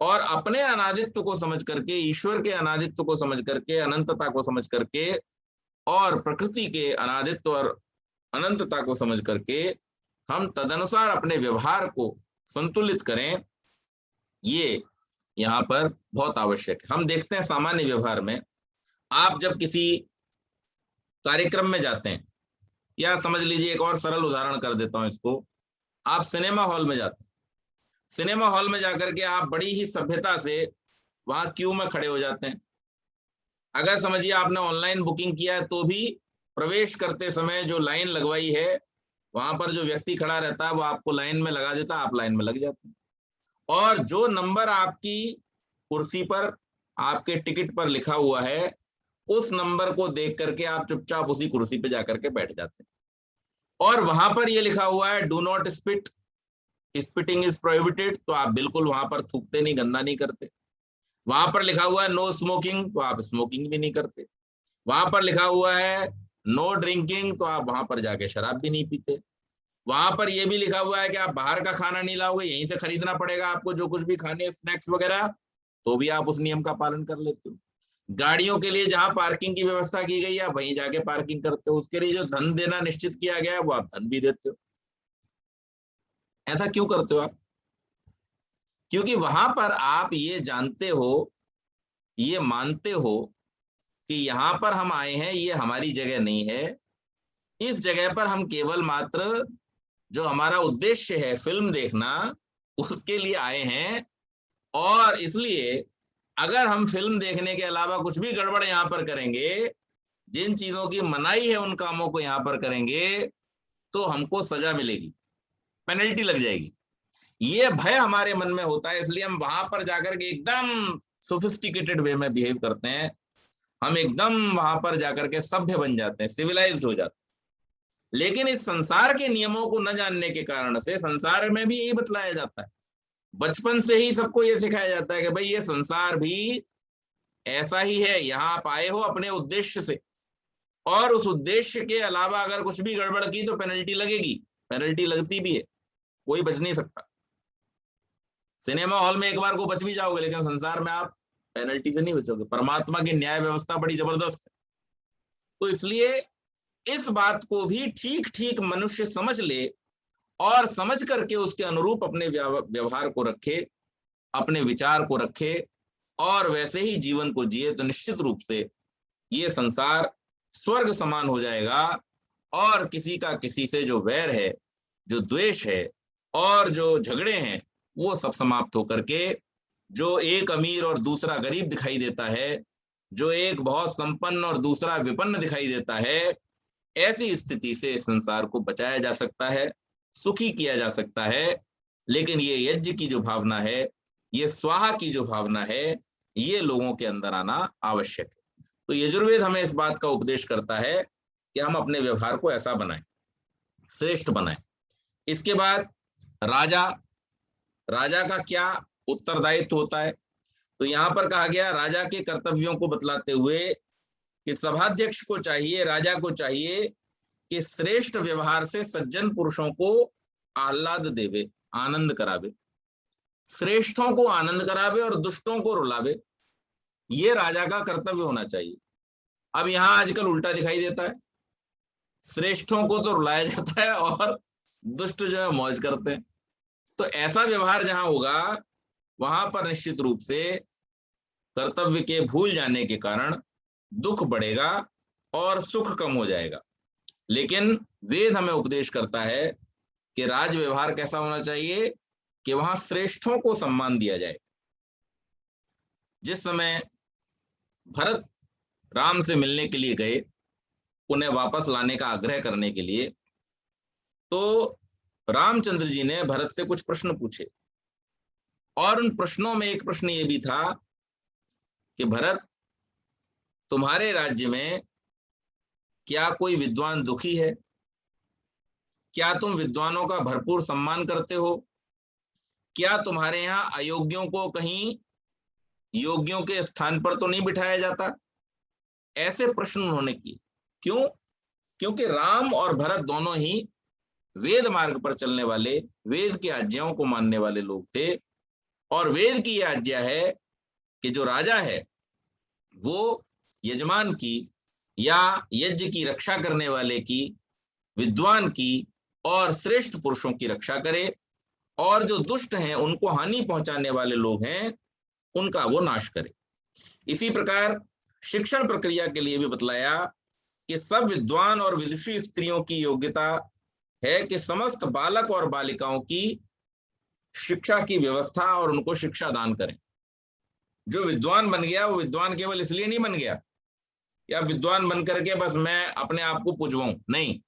और अपने अनादित्व को समझ करके, ईश्वर के अनादित्व को समझ करके, अनंतता को समझ करके, और प्रकृति के अनादित्व और अनंतता को समझ करके हम तदनुसार अपने व्यवहार को संतुलित करें, ये यहाँ पर बहुत आवश्यक है। हम देखते हैं सामान्य व्यवहार में, आप जब किसी कार्यक्रम में जाते हैं, या समझ लीजिए एक और सरल उदाहरण कर देता हूं इसको, आप सिनेमा हॉल में जाते हैं। सिनेमा हॉल में जाकर के आप बड़ी ही सभ्यता से वहां क्यू में खड़े हो जाते हैं। अगर समझिए आपने ऑनलाइन बुकिंग किया है तो भी प्रवेश करते समय जो लाइन लगवाई है, वहां पर जो व्यक्ति खड़ा रहता है वो आपको लाइन में लगा देता है, आप लाइन में लग जाते हैं। और जो नंबर आपकी कुर्सी पर, आपके टिकट पर लिखा हुआ है, उस नंबर को देख करके आप चुपचाप उसी कुर्सी पे जाकर के बैठ जाते हैं। और वहां पर ये लिखा हुआ है do not spit, spitting is prohibited, तो आप बिल्कुल वहां पर थूकते नहीं, गंदा नहीं करते। वहां पर लिखा हुआ है नो स्मोकिंग, तो आप स्मोकिंग भी नहीं करते। वहां पर लिखा हुआ है नो ड्रिंकिंग, तो आप वहां पर जाके शराब भी नहीं पीते। वहां पर यह भी लिखा हुआ है कि आप बाहर का खाना नहीं लाओगे, यहीं से खरीदना पड़ेगा आपको, जो कुछ भी खाने, स्नैक्स वगैरह, तो भी आप उस नियम का पालन कर लेते हो। गाड़ियों के लिए जहां पार्किंग की व्यवस्था की गई है वहीं जाके पार्किंग करते हो। उसके लिए जो धन देना निश्चित किया गया है वो आप धन भी देते हो। ऐसा क्यों करते हो आप? क्योंकि वहां पर आप ये जानते हो, ये मानते हो कि यहां पर हम आए हैं, ये हमारी जगह नहीं है। इस जगह पर हम केवल मात्र जो हमारा उद्देश्य है फिल्म देखना, उसके लिए आए हैं। और इसलिए अगर हम फिल्म देखने के अलावा कुछ भी गड़बड़ यहां पर करेंगे, जिन चीजों की मनाही है उन कामों को यहां पर करेंगे, तो हमको सजा मिलेगी। पेनल्टी लग जाएगी। ये भय हमारे मन में होता है, इसलिए हम वहां पर जाकर के एकदम सोफिस्टिकेटेड वे में बिहेव करते हैं, हम एकदम वहां पर जाकर के सभ्य बन जाते हैं, सिविलाइज्ड हो जाते हैं। लेकिन इस संसार के नियमों को न जानने के कारण से संसार में भी यही बतलाया जाता है, बचपन से ही सबको ये सिखाया जाता है कि भाई ये संसार भी ऐसा ही है, यहाँ आप आए हो अपने उद्देश्य से, और उस उद्देश्य के अलावा अगर कुछ भी गड़बड़ की तो पेनल्टी लगेगी, पेनल्टी लगती भी है, कोई बच नहीं सकता। सिनेमा हॉल में एक बार को बच भी जाओगे, लेकिन संसार में आप पेनल्टी से नहीं बचोगे। परमात्मा की न्याय व्यवस्था बड़ी जबरदस्त है। तो इसलिए इस बात को भी ठीक ठीक मनुष्य समझ ले और समझ करके उसके अनुरूप अपने व्यवहार को रखे, अपने विचार को रखे और वैसे ही जीवन को जिए, तो निश्चित रूप से ये संसार स्वर्ग समान हो जाएगा। और किसी का किसी से जो वैर है, जो द्वेष है और जो झगड़े हैं, वो सब समाप्त होकर के जो एक अमीर और दूसरा गरीब दिखाई देता है, जो एक बहुत संपन्न और दूसरा विपन्न दिखाई देता है, ऐसी स्थिति से संसार को बचाया जा सकता है, सुखी किया जा सकता है। लेकिन ये यज्ञ की जो भावना है, ये स्वाहा की जो भावना है, ये लोगों के अंदर आना आवश्यक है। तो यजुर्वेद हमें इस बात का उपदेश करता है कि हम अपने व्यवहार को ऐसा बनाएं, श्रेष्ठ बनाएं। इसके बाद राजा, राजा का क्या उत्तरदायित्व होता है, तो यहां पर कहा गया राजा के कर्तव्यों को बतलाते हुए कि सभाध्यक्ष को चाहिए, राजा को चाहिए कि श्रेष्ठ व्यवहार से सज्जन पुरुषों को आह्लाद देवे, आनंद करावे, श्रेष्ठों को आनंद करावे और दुष्टों को रुलावे। ये राजा का कर्तव्य होना चाहिए। अब यहां आजकल उल्टा दिखाई देता है, श्रेष्ठों को तो रुलाया जाता है और दुष्ट जो है मौज करते हैं। तो ऐसा व्यवहार जहां होगा, वहां पर निश्चित रूप से कर्तव्य के भूल जाने के कारण दुख बढ़ेगा और सुख कम हो जाएगा। लेकिन वेद हमें उपदेश करता है कि राज व्यवहार कैसा होना चाहिए कि वहां श्रेष्ठों को सम्मान दिया जाए। जिस समय भरत राम से मिलने के लिए गए, उन्हें वापस लाने का आग्रह करने के लिए, तो रामचंद्र जी ने भरत से कुछ प्रश्न पूछे और उन प्रश्नों में एक प्रश्न ये भी था कि भरत, तुम्हारे राज्य में क्या कोई विद्वान दुखी है? क्या तुम विद्वानों का भरपूर सम्मान करते हो? क्या तुम्हारे यहाँ अयोग्यों को कहीं योग्यों के स्थान पर तो नहीं बिठाया जाता? ऐसे प्रश्न उन्होंने किए। क्यों? क्योंकि राम और भरत दोनों ही वेद मार्ग पर चलने वाले, वेद की आज्ञाओं को मानने वाले लोग थे। और वेद की यह आज्ञा है कि जो राजा है वो यजमान की या यज्ञ की रक्षा करने वाले की, विद्वान की और श्रेष्ठ पुरुषों की रक्षा करे, और जो दुष्ट हैं, उनको हानि पहुंचाने वाले लोग हैं, उनका वो नाश करे। इसी प्रकार शिक्षण प्रक्रिया के लिए भी बतलाया कि सब विद्वान और विदुषी स्त्रियों की योग्यता है कि समस्त बालक और बालिकाओं की शिक्षा की व्यवस्था और उनको शिक्षा दान करें। जो विद्वान बन गया, वो विद्वान केवल इसलिए नहीं बन गया या विद्वान बन करके बस मैं अपने आप को पुजवाऊं, नहीं।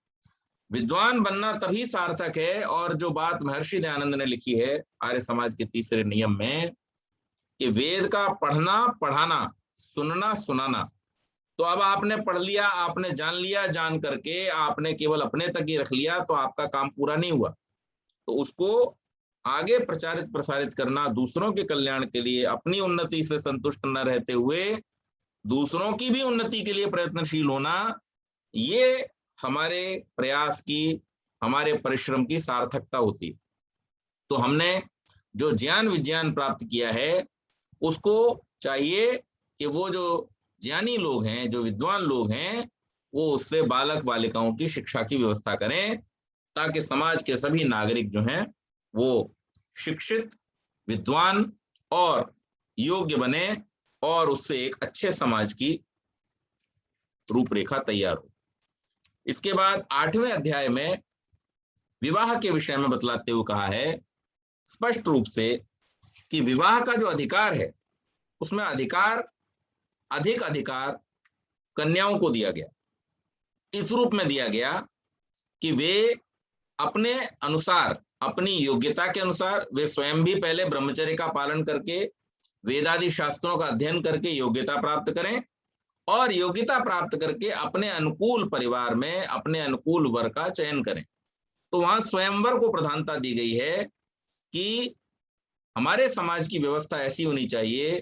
विद्वान बनना तभी सार्थक है, और जो बात महर्षि दयानंद ने लिखी है आर्य समाज के तीसरे नियम में कि वेद का पढ़ना, पढ़ाना, सुनना, सुनाना। तो अब आपने पढ़ लिया, आपने जान लिया, जान करके आपने केवल अपने तक ही रख लिया, तो आपका काम पूरा नहीं हुआ। तो उसको आगे प्रचारित प्रसारित करना, दूसरों के कल्याण के लिए, अपनी उन्नति से संतुष्ट न रहते हुए दूसरों की भी उन्नति के लिए प्रयत्नशील होना, ये हमारे प्रयास की, हमारे परिश्रम की सार्थकता होती है। तो हमने जो ज्ञान विज्ञान प्राप्त किया है, उसको चाहिए कि वो जो ज्ञानी लोग हैं, जो विद्वान लोग हैं, वो उससे बालक बालिकाओं की शिक्षा की व्यवस्था करें, ताकि समाज के सभी नागरिक जो हैं वो शिक्षित, विद्वान और योग्य बने, और उससे एक अच्छे समाज की रूपरेखा तैयार हो। इसके बाद 8वें अध्याय में विवाह के विषय में बतलाते हुए कहा है स्पष्ट रूप से कि विवाह का जो अधिकार है, उसमें अधिकार, अधिक अधिकार कन्याओं को दिया गया। इस रूप में दिया गया कि वे अपने अनुसार, अपनी योग्यता के अनुसार वे स्वयं भी पहले ब्रह्मचर्य का पालन करके वेदादि शास्त्रों का अध्ययन करके योग्यता प्राप्त करें, और योग्यता प्राप्त करके अपने अनुकूल परिवार में अपने अनुकूल वर का चयन करें। तो वहां स्वयंवर को प्रधानता दी गई है कि हमारे समाज की व्यवस्था ऐसी होनी चाहिए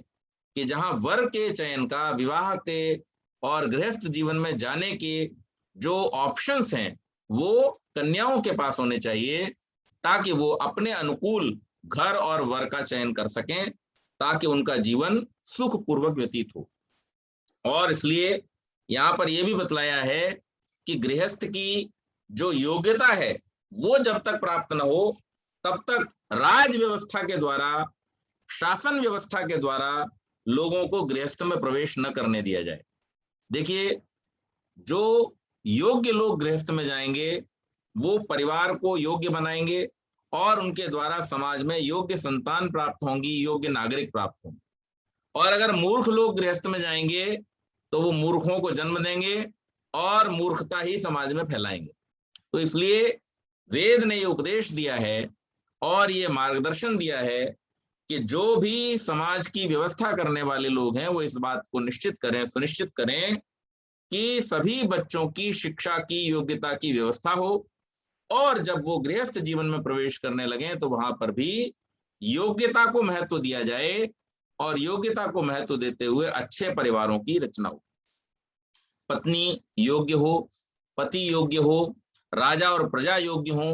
कि जहां वर के चयन का, विवाह के और गृहस्थ जीवन में जाने के जो ऑप्शंस हैं वो कन्याओं के पास होने चाहिए, ताकि वो अपने अनुकूल घर और वर का चयन कर सकें, ताकि उनका जीवन सुखपूर्वक व्यतीत हो। और इसलिए यहाँ पर यह भी बतलाया है कि गृहस्थ की जो योग्यता है वो जब तक प्राप्त न हो तब तक राज व्यवस्था के द्वारा, शासन व्यवस्था के द्वारा लोगों को गृहस्थ में प्रवेश न करने दिया जाए। देखिए, जो योग्य लोग गृहस्थ में जाएंगे वो परिवार को योग्य बनाएंगे और उनके द्वारा समाज में योग्य संतान प्राप्त होंगी, योग्य नागरिक प्राप्त होंगे। और अगर मूर्ख लोग गृहस्थ में जाएंगे तो वो मूर्खों को जन्म देंगे और मूर्खता ही समाज में फैलाएंगे। तो इसलिए वेद ने ये उपदेश दिया है और ये मार्गदर्शन दिया है कि जो भी समाज की व्यवस्था करने वाले लोग हैं वो इस बात को निश्चित करें, सुनिश्चित करें कि सभी बच्चों की शिक्षा की, योग्यता की व्यवस्था हो, और जब वो गृहस्थ जीवन में प्रवेश करने लगे तो वहां पर भी योग्यता को महत्व दिया जाए, और योग्यता को महत्व देते हुए अच्छे परिवारों की रचना हो। पत्नी योग्य हो, पति योग्य हो, राजा और प्रजा योग्य हो,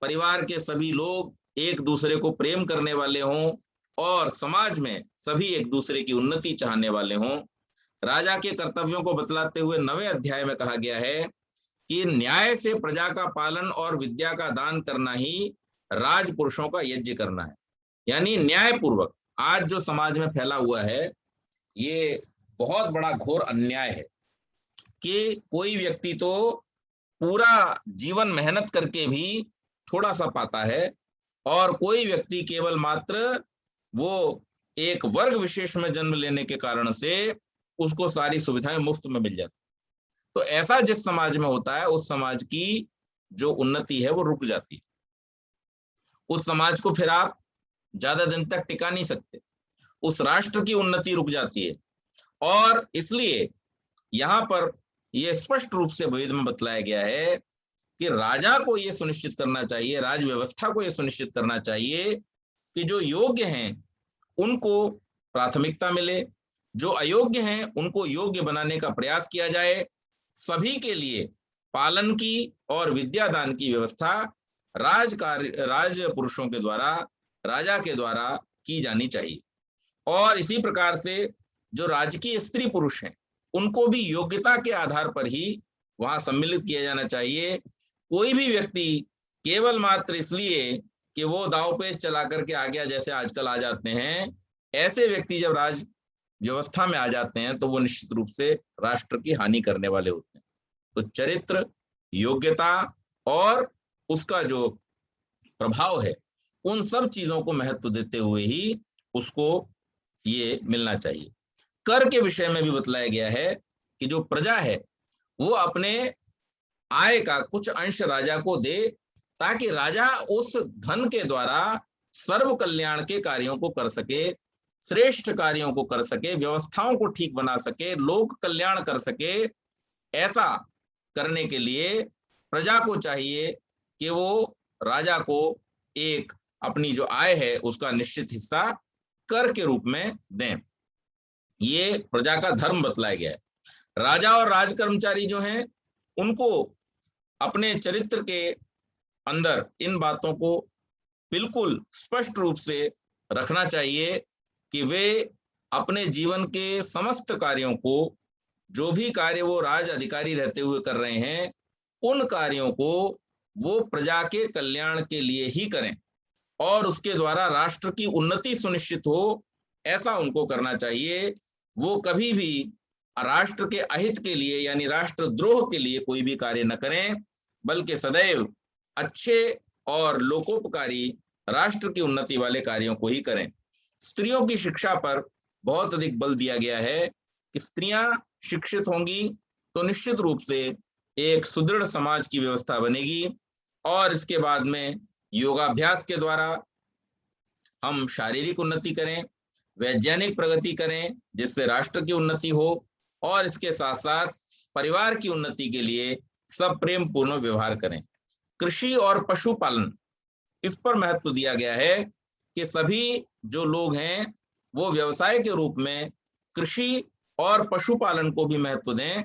परिवार के सभी लोग एक दूसरे को प्रेम करने वाले हों और समाज में सभी एक दूसरे की उन्नति चाहने वाले हों। राजा के कर्तव्यों को बतलाते हुए 9वें अध्याय में कहा गया है कि न्याय से प्रजा का पालन और विद्या का दान करना ही राजपुरुषों का यज्ञ करना है। यानी न्यायपूर्वक आज जो समाज में फैला हुआ है ये बहुत बड़ा घोर अन्याय है कि कोई व्यक्ति तो पूरा जीवन मेहनत करके भी थोड़ा सा पाता है, और कोई व्यक्ति केवल मात्र वो एक वर्ग विशेष में जन्म लेने के कारण से उसको सारी सुविधाएं मुफ्त में मिल जाती। तो ऐसा जिस समाज में होता है उस समाज की जो उन्नति है वो रुक जाती है। उस समाज को फिर आप ज्यादा दिन तक टिका नहीं सकते, उस राष्ट्र की उन्नति रुक जाती है। और इसलिए यहाँ पर यह स्पष्ट रूप से वेद में बतलाया गया है कि राजा को यह सुनिश्चित करना चाहिए, राज व्यवस्था को यह सुनिश्चित करना चाहिए कि जो योग्य हैं उनको प्राथमिकता मिले, जो अयोग्य हैं उनको योग्य बनाने का प्रयास किया जाए। सभी के लिए पालन की और विद्यादान की व्यवस्था राज पुरुषों के द्वारा, राजा के द्वारा की जानी चाहिए। और इसी प्रकार से जो राजकीय स्त्री पुरुष हैं उनको भी योग्यता के आधार पर ही वहां सम्मिलित किया जाना चाहिए। कोई भी व्यक्ति केवल मात्र इसलिए कि वो दाव पेच चला करके आ गया, जैसे आजकल आ जाते हैं, ऐसे व्यक्ति जब राज व्यवस्था में आ जाते हैं तो वो निश्चित रूप से राष्ट्र की हानि करने वाले होते हैं। तो चरित्र, योग्यता और उसका जो प्रभाव है उन सब चीजों को महत्व देते हुए ही उसको ये मिलना चाहिए। कर के विषय में भी बतलाया गया है कि जो प्रजा है वो अपने आय का कुछ अंश राजा को दे, ताकि राजा उस धन के द्वारा सर्व कल्याण के कार्यों को कर सके, श्रेष्ठ कार्यों को कर सके, व्यवस्थाओं को ठीक बना सके, लोक कल्याण कर सके। ऐसा करने के लिए प्रजा को चाहिए कि वो राजा को एक अपनी जो आय है उसका निश्चित हिस्सा कर के रूप में दें। ये प्रजा का धर्म बतलाया गया है। राजा और राज कर्मचारी जो हैं उनको अपने चरित्र के अंदर इन बातों को बिल्कुल स्पष्ट रूप से रखना चाहिए कि वे अपने जीवन के समस्त कार्यों को, जो भी कार्य वो राज अधिकारी रहते हुए कर रहे हैं, उन कार्यों को वो प्रजा के कल्याण के लिए ही करें और उसके द्वारा राष्ट्र की उन्नति सुनिश्चित हो, ऐसा उनको करना चाहिए। वो कभी भी राष्ट्र के अहित के लिए यानी राष्ट्रद्रोह के लिए कोई भी कार्य न करें, बल्कि सदैव अच्छे और लोकोपकारी राष्ट्र की उन्नति वाले कार्यों को ही करें। स्त्रियों की शिक्षा पर बहुत अधिक बल दिया गया है कि स्त्रियां शिक्षित होंगी तो निश्चित रूप से एक सुदृढ़ समाज की व्यवस्था बनेगी, और इसके बाद में योगाभ्यास के द्वारा हम शारीरिक उन्नति करें, वैज्ञानिक प्रगति करें जिससे राष्ट्र की उन्नति हो, और इसके साथ साथ परिवार की उन्नति के लिए सब प्रेम पूर्ण व्यवहार करें। कृषि और पशुपालन, इस पर महत्व दिया गया है कि सभी जो लोग हैं वो व्यवसाय के रूप में कृषि और पशुपालन को भी महत्व दें,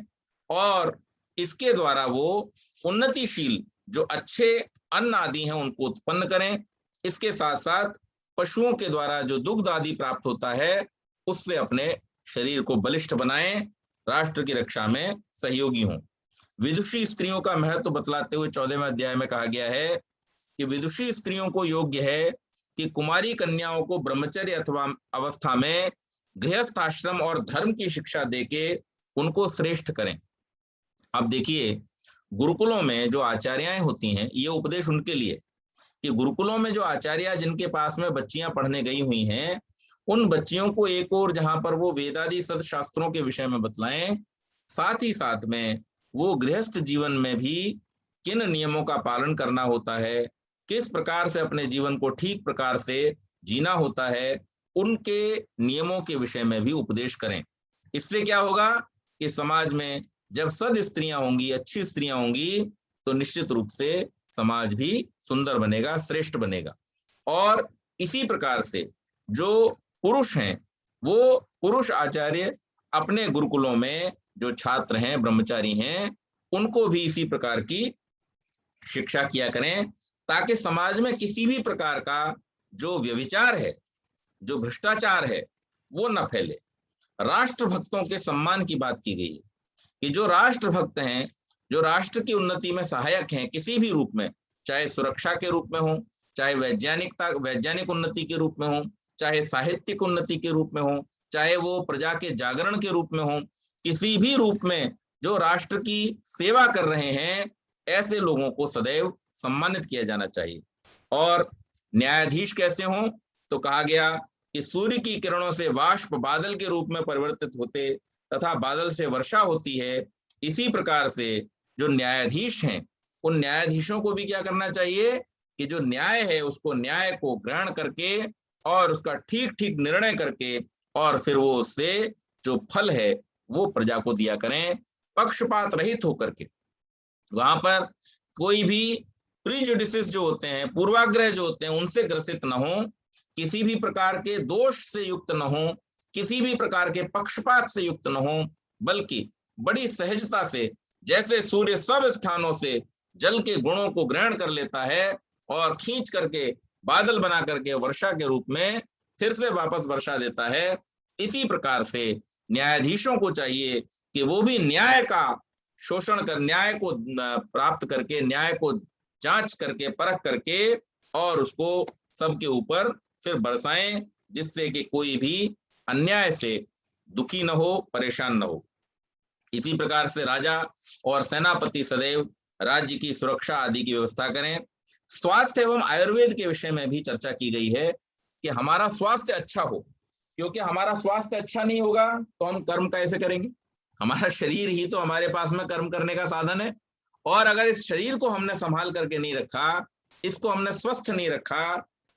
और इसके द्वारा वो उन्नतिशील जो अच्छे अन्न आदि हैं उनको उत्पन्न करें। इसके साथ साथ पशुओं के द्वारा जो दुग्ध आदि प्राप्त होता है उससे अपने शरीर को बलिष्ठ बनाएं, राष्ट्र की रक्षा में सहयोगी हों। विदुषी स्त्रियों का महत्व बतलाते हुए 14वें अध्याय में कहा गया है कि विदुषी स्त्रियों को योग्य है कि कुमारी कन्याओं को ब्रह्मचर्य अथवा अवस्था में गृहस्थ आश्रम और धर्म की शिक्षा देके उनको श्रेष्ठ करें। अब देखिए, गुरुकुलों में जो आचार्याएं होती हैं, ये उपदेश उनके लिए कि गुरुकुलों में जो आचार्य जिनके पास में बच्चियां पढ़ने गई हुई हैं, उन बच्चियों को एक और जहां पर वो वेदादि सदशास्त्रों के विषय में बतलाएं, साथ ही साथ में वो गृहस्थ जीवन में भी किन नियमों का पालन करना होता है, किस प्रकार से अपने जीवन को ठीक प्रकार से जीना होता है, उनके नियमों के विषय में भी उपदेश करें। इससे क्या होगा कि समाज में जब सद स्त्रियां होंगी, अच्छी स्त्रियां होंगी, तो निश्चित रूप से समाज भी सुंदर बनेगा, श्रेष्ठ बनेगा। और इसी प्रकार से जो पुरुष हैं, वो पुरुष आचार्य अपने गुरुकुलों में जो छात्र हैं, ब्रह्मचारी हैं, उनको भी इसी प्रकार की शिक्षा किया करें, ताकि समाज में किसी भी प्रकार का जो व्यभिचार है, जो भ्रष्टाचार है, वो न फैले। राष्ट्र भक्तों के सम्मान की बात की गई है कि जो राष्ट्र भक्त हैं, जो राष्ट्र की उन्नति में सहायक हैं किसी भी रूप में, चाहे सुरक्षा के रूप में हो, चाहे वैज्ञानिक उन्नति के रूप में हो, चाहे साहित्यिक उन्नति के रूप में हो, चाहे वो प्रजा के जागरण के रूप में हो, किसी भी रूप में जो राष्ट्र की सेवा कर रहे हैं, ऐसे लोगों को सदैव सम्मानित किया जाना चाहिए। और न्यायाधीश कैसे हों, तो कहा गया कि सूर्य की किरणों से वाष्प बादल के रूप में परिवर्तित होते तथा बादल से वर्षा होती है, इसी प्रकार से जो न्यायाधीश हैं, उन न्यायाधीशों को भी क्या करना चाहिए कि जो न्याय है उसको, न्याय को ग्रहण करके और उसका ठीक ठीक निर्णय करके, और फिर वो उससे जो फल है वो प्रजा को दिया करें, पक्षपात रहित होकर के। वहां पर कोई भी प्रीजुडिसेस जो होते हैं, पूर्वाग्रह जो होते हैं, उनसे ग्रसित न हो, किसी भी प्रकार के दोष से युक्त न हो, किसी भी प्रकार के पक्षपात से युक्त न हो, बल्कि बड़ी सहजता से, जैसे सूर्य सब स्थानों से जल के गुणों को ग्रहण कर लेता है और खींच करके बादल बना करके वर्षा के रूप में फिर से वापस वर्षा देता है, इसी प्रकार से न्यायाधीशों को चाहिए कि वो भी न्याय का शोषण कर, न्याय को प्राप्त करके, न्याय को जांच करके, परख करके, और उसको सबके ऊपर फिर बरसाएं, जिससे कि कोई भी अन्याय से दुखी न हो, परेशान न हो। इसी प्रकार से राजा और सेनापति सदैव राज्य की सुरक्षा आदि की व्यवस्था करें। स्वास्थ्य एवं आयुर्वेद के विषय में भी चर्चा की गई है कि हमारा स्वास्थ्य अच्छा हो, क्योंकि हमारा स्वास्थ्य अच्छा नहीं होगा तो हम कर्म कैसे करेंगे। हमारा शरीर ही तो हमारे पास में कर्म करने का साधन है, और अगर इस शरीर को हमने संभाल करके नहीं रखा, इसको हमने स्वस्थ नहीं रखा,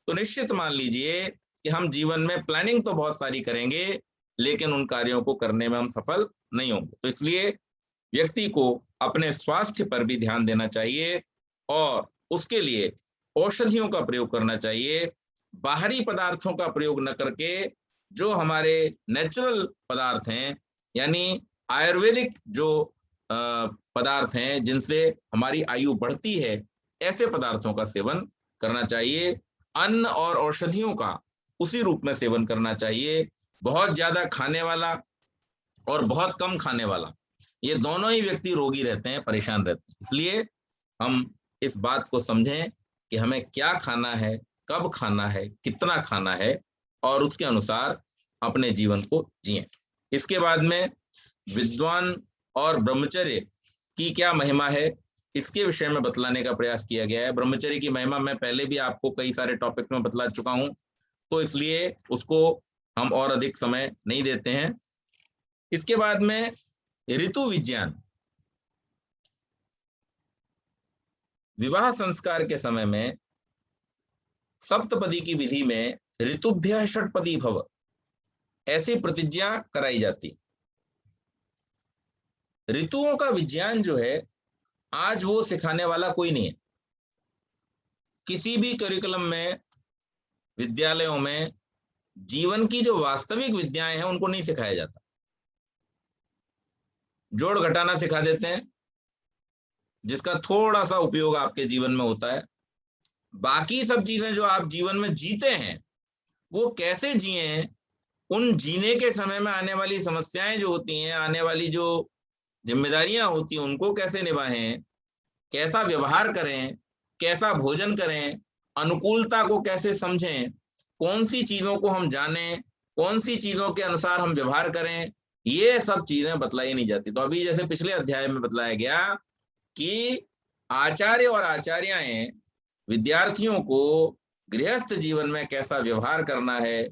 तो निश्चित मान लीजिए कि हम जीवन में प्लानिंग तो बहुत सारी करेंगे, लेकिन उन कार्यों को करने में हम सफल नहीं होंगे। तो इसलिए व्यक्ति को अपने स्वास्थ्य पर भी ध्यान देना चाहिए, और उसके लिए औषधियों का प्रयोग करना चाहिए। बाहरी पदार्थों का प्रयोग न करके जो हमारे नेचुरल पदार्थ हैं, यानी आयुर्वेदिक जो पदार्थ हैं जिनसे हमारी आयु बढ़ती है, ऐसे पदार्थों का सेवन करना चाहिए। अन्न और औषधियों का उसी रूप में सेवन करना चाहिए। बहुत ज्यादा खाने वाला और बहुत कम खाने वाला, ये दोनों ही व्यक्ति रोगी रहते हैं, परेशान रहते हैं। इसलिए हम इस बात को समझें कि हमें क्या खाना है, कब खाना है, कितना खाना है, और उसके अनुसार अपने जीवन को जिएं। इसके बाद में विद्वान और ब्रह्मचर्य की क्या महिमा है, इसके विषय में बतलाने का प्रयास किया गया है। ब्रह्मचर्य की महिमा मैं पहले भी आपको कई सारे टॉपिक में बतला चुका हूं, तो इसलिए उसको हम और अधिक समय नहीं देते हैं। इसके बाद में ऋतु विज्ञान, विवाह संस्कार के समय में सप्तपदी की विधि में ऋतुभ्यः षट्पदी भव ऐसी प्रतिज्ञा कराई जाती। ऋतुओं का विज्ञान जो है आज वो सिखाने वाला कोई नहीं है। किसी भी करिकुलम में, विद्यालयों में जीवन की जो वास्तविक विद्याएं हैं उनको नहीं सिखाया जाता। जोड़ घटाना सिखा देते हैं, जिसका थोड़ा सा उपयोग आपके जीवन में होता है। बाकी सब चीजें जो आप जीवन में जीते हैं वो कैसे जिए, उन जीने के समय में आने वाली समस्याएं जो होती हैं, आने वाली जो जिम्मेदारियां होती हैं, उनको कैसे निभाएं, कैसा व्यवहार करें, कैसा भोजन करें, अनुकूलता को कैसे समझें, कौन सी चीजों को हम जानें, कौन सी चीजों के अनुसार हम व्यवहार करें, ये सब चीजें बतलाई नहीं जाती। तो अभी जैसे पिछले अध्याय में बतलाया गया कि आचार्य और आचार्याएं विद्यार्थियों को गृहस्थ जीवन में कैसा व्यवहार करना है,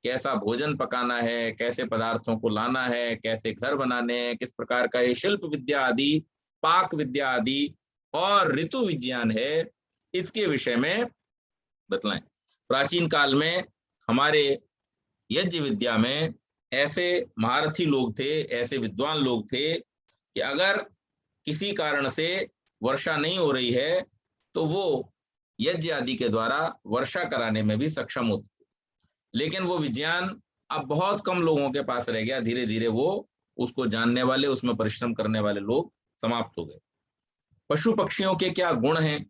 कैसा भोजन पकाना है, कैसे पदार्थों को लाना है, कैसे घर बनाने हैं, किस प्रकार का ये शिल्प विद्या आदि, पाक विद्या आदि और ऋतु विज्ञान है, इसके विषय में बतलाएं। प्राचीन काल में हमारे यज्ञ विद्या में ऐसे महारथी लोग थे, ऐसे विद्वान लोग थे कि अगर किसी कारण से वर्षा नहीं हो रही है तो वो यज्ञ आदि के द्वारा वर्षा कराने में भी सक्षम होते थे। लेकिन वो विज्ञान अब बहुत कम लोगों के पास रह गया। धीरे धीरे वो उसको जानने वाले, उसमें परिश्रम करने वाले लोग समाप्त हो गए। पशु पक्षियों के क्या गुण हैं,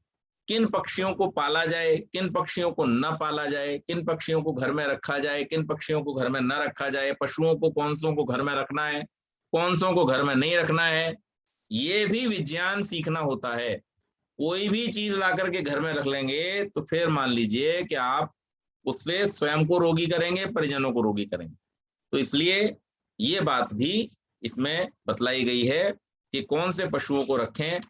किन पक्षियों को पाला जाए, किन पक्षियों को न पाला जाए, किन पक्षियों को घर में रखा जाए, किन पक्षियों को घर में न रखा जाए, पशुओं को कौन सो को घर में रखना है, कौन सो को घर में नहीं रखना है, ये भी विज्ञान सीखना होता है। कोई भी चीज ला करके घर में रख लेंगे तो फिर मान लीजिए कि आप उससे स्वयं को रोगी करेंगे, परिजनों को रोगी करेंगे। तो इसलिए ये बात भी इसमें बतलाई गई है कि कौन से पशुओं को रखें।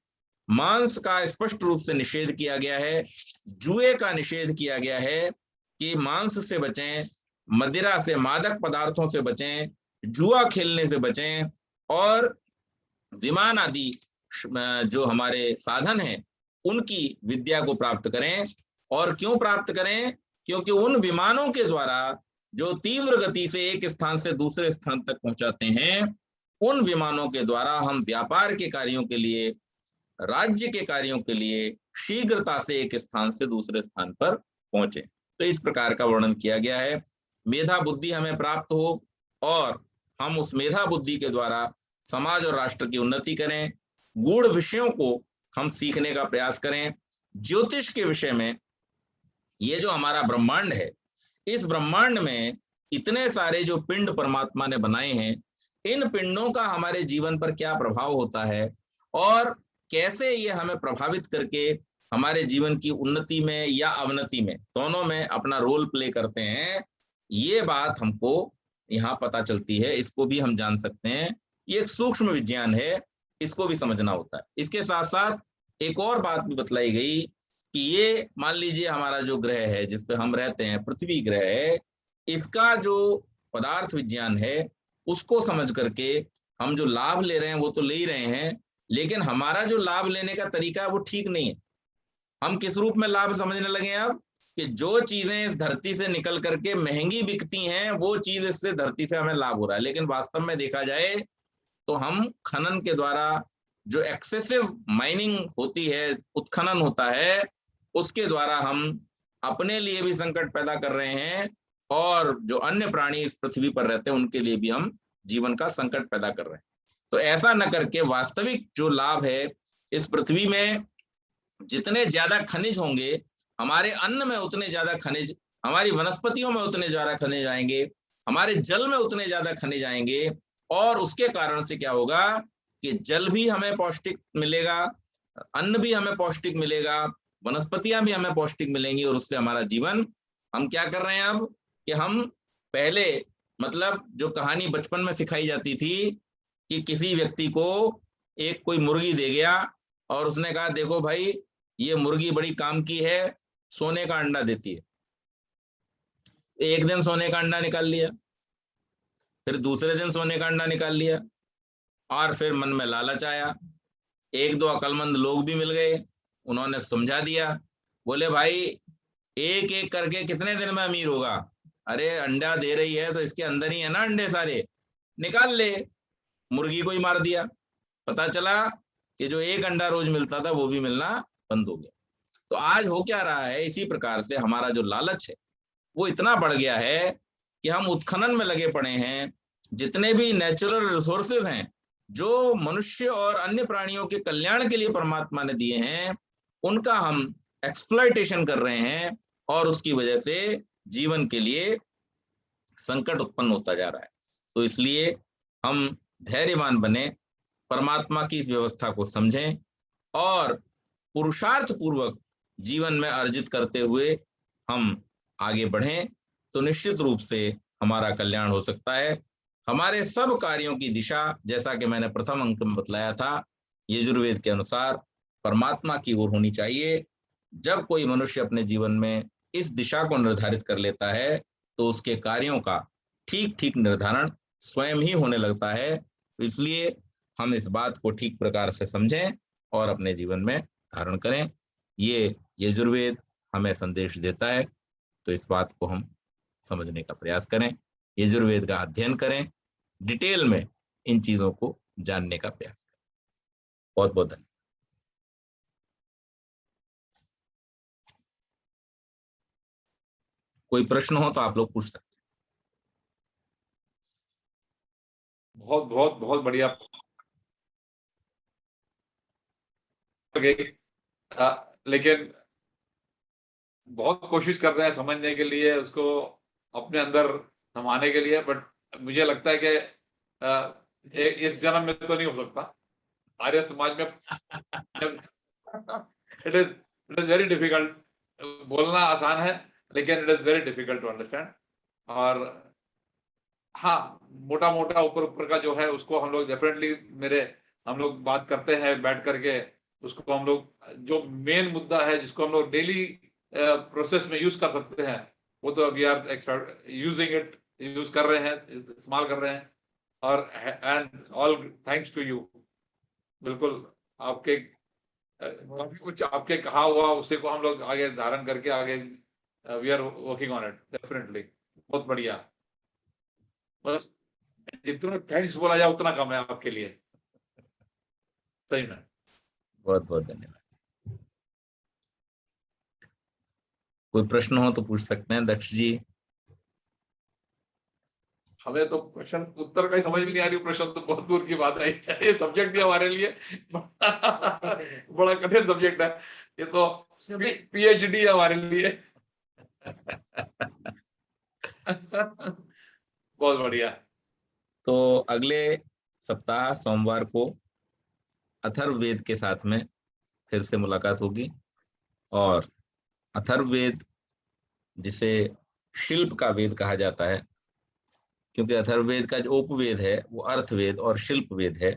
मांस का स्पष्ट रूप से निषेध किया गया है, जुए का निषेध किया गया है कि मांस से बचें, मदिरा से, मादक पदार्थों से बचें, जुआ खेलने से बचें और विमान आदि जो हमारे साधन हैं उनकी विद्या को प्राप्त करें। और क्यों प्राप्त करें? क्योंकि उन विमानों के द्वारा जो तीव्र गति से एक स्थान से दूसरे स्थान तक पहुंचाते हैं, उन विमानों के द्वारा हम व्यापार के कार्यों के लिए, राज्य के कार्यों के लिए शीघ्रता से एक स्थान से दूसरे स्थान पर पहुंचे। तो इस प्रकार का वर्णन किया गया है। मेधा बुद्धि हमें प्राप्त हो और हम उस मेधा बुद्धि के द्वारा समाज और राष्ट्र की उन्नति करें, गूढ़ विषयों को हम सीखने का प्रयास करें। ज्योतिष के विषय में, ये जो हमारा ब्रह्मांड है, इस ब्रह्मांड में इतने सारे जो पिंड परमात्मा ने बनाए हैं, इन पिंडों का हमारे जीवन पर क्या प्रभाव होता है और कैसे ये हमें प्रभावित करके हमारे जीवन की उन्नति में या अवनति में, दोनों में अपना रोल प्ले करते हैं, ये बात हमको यहाँ पता चलती है। इसको भी हम जान सकते हैं। ये एक सूक्ष्म विज्ञान है, इसको भी समझना होता है। इसके साथ साथ एक और बात भी बतलाई गई कि ये मान लीजिए हमारा जो ग्रह है जिस पे हम रहते हैं, पृथ्वी ग्रह है, इसका जो पदार्थ विज्ञान है उसको समझ करके हम जो लाभ ले रहे हैं वो तो ले ही रहे हैं, लेकिन हमारा जो लाभ लेने का तरीका है वो ठीक नहीं है। हम किस रूप में लाभ समझने लगे हैं अब कि जो चीजें इस धरती से निकल करके महंगी बिकती हैं वो चीज इससे धरती से हमें लाभ हो रहा है। लेकिन वास्तव में देखा जाए तो हम खनन के द्वारा जो एक्सेसिव माइनिंग होती है, उत्खनन होता है, उसके द्वारा हम अपने लिए भी संकट पैदा कर रहे हैं और जो अन्य प्राणी इस पृथ्वी पर रहते हैं उनके लिए भी हम जीवन का संकट पैदा कर रहे हैं। तो ऐसा न करके वास्तविक जो लाभ है, इस पृथ्वी में जितने ज्यादा खनिज होंगे, हमारे अन्न में उतने ज्यादा खनिज, हमारी वनस्पतियों में उतने ज्यादा खनिज आएंगे, हमारे जल में उतने ज्यादा खनिज आएंगे और उसके कारण से क्या होगा कि जल भी हमें पौष्टिक मिलेगा, अन्न भी हमें पौष्टिक मिलेगा, वनस्पतियां भी हमें पौष्टिक मिलेंगी और उससे हमारा जीवन, हम क्या कर रहे हैं अब कि हम पहले मतलब जो कहानी बचपन में सिखाई जाती थी कि किसी व्यक्ति को एक कोई मुर्गी दे गया और उसने कहा देखो भाई ये मुर्गी बड़ी काम की है, सोने का अंडा देती है। एक दिन सोने का अंडा निकाल लिया, फिर दूसरे दिन सोने का अंडा निकाल लिया और फिर मन में लालच आया। एक दो अक्लमंद लोग भी मिल गए, उन्होंने समझा दिया, बोले भाई एक एक करके कितने दिन में अमीर होगा? अरे अंडा दे रही है तो इसके अंदर ही है ना अंडे सारे, निकाल ले। मुर्गी को ही मार दिया, पता चला कि जो एक अंडा रोज मिलता था वो भी मिलना बंद हो गया। तो आज हो क्या रहा है, इसी प्रकार से हमारा जो लालच है वो इतना बढ़ गया है कि हम उत्खनन में लगे पड़े हैं। जितने भी नेचुरल रिसोर्सेज हैं जो मनुष्य और अन्य प्राणियों के कल्याण के लिए परमात्मा ने दिए हैं, उनका हम एक्सप्लॉइटेशन कर रहे हैं और उसकी वजह से जीवन के लिए संकट उत्पन्न होता जा रहा है। तो इसलिए हम धैर्यवान बने, परमात्मा की इस व्यवस्था को समझें और पुरुषार्थ पूर्वक जीवन में अर्जित करते हुए हम आगे बढ़ें, तो निश्चित रूप से हमारा कल्याण हो सकता है। हमारे सब कार्यों की दिशा, जैसा कि मैंने प्रथम अंक में बतलाया था, यजुर्वेद के अनुसार परमात्मा की ओर होनी चाहिए। जब कोई मनुष्य अपने जीवन में इस दिशा को निर्धारित कर लेता है तो उसके कार्यों का ठीक ठीक निर्धारण स्वयं ही होने लगता है। तो इसलिए हम इस बात को ठीक प्रकार से समझें और अपने जीवन में धारण करें। ये यजुर्वेद हमें संदेश देता है, तो इस बात को हम समझने का प्रयास करें, यजुर्वेद का अध्ययन करें, डिटेल में इन चीजों को जानने का प्रयास करें। बहुत बहुत धन्यवाद। कोई प्रश्न हो तो आप लोग पूछ सकते हैं। बहुत बहुत बहुत बढ़िया। लेकिन बहुत कोशिश कर रहे हैं समझने के लिए, उसको अपने अंदर समाने के लिए, बट मुझे लगता है कि इस जन्म में तो नहीं हो सकता। आर्य समाज में इट इज वेरी डिफिकल्ट। बोलना आसान है लेकिन it is very difficult to understand. और हाँ, मोटा मोटा ऊपर ऊपर का जो है उसको हम लोग डेफिनेटली हम लोग बात करते हैं बैठ करके। उसको हम लोग जो मेन मुद्दा है जिसको हम लोग डेली प्रोसेस में यूज कर सकते हैं, वो तो we are using it, use कर रहे हैं, इस्तेमाल कर रहे हैं। और and all thanks to you. बिल्कुल आपके कुछ आपके कहा हुआ उसे को हम लोग आगे धारण करके आगे we are working on it definitely. बहुत बढ़िया। बस जितना थैंक्स बोला जाए उतना कम है आपके लिए, सही में। बहुत बहुत धन्यवाद। कोई प्रश्न हो तो पूछ सकते हैं दक्ष जी। हमें तो प्रश्न उत्तर का ही समझ में नहीं आ रही, प्रश्न तो बहुत दूर की बात है। ये सब्जेक्ट ही हमारे लिए बड़ा कठिन सब्जेक्ट है। ये तो पीएचडी है हमारे लिए। बहुत बढ़िया। तो अगले सप्ताह सोमवार को अथर्ववेद के साथ में फिर से मुलाकात होगी। और अथर्ववेद, जिसे शिल्प का वेद कहा जाता है, क्योंकि अथर्ववेद का जो उपवेद है वो अर्थवेद और शिल्प वेद है,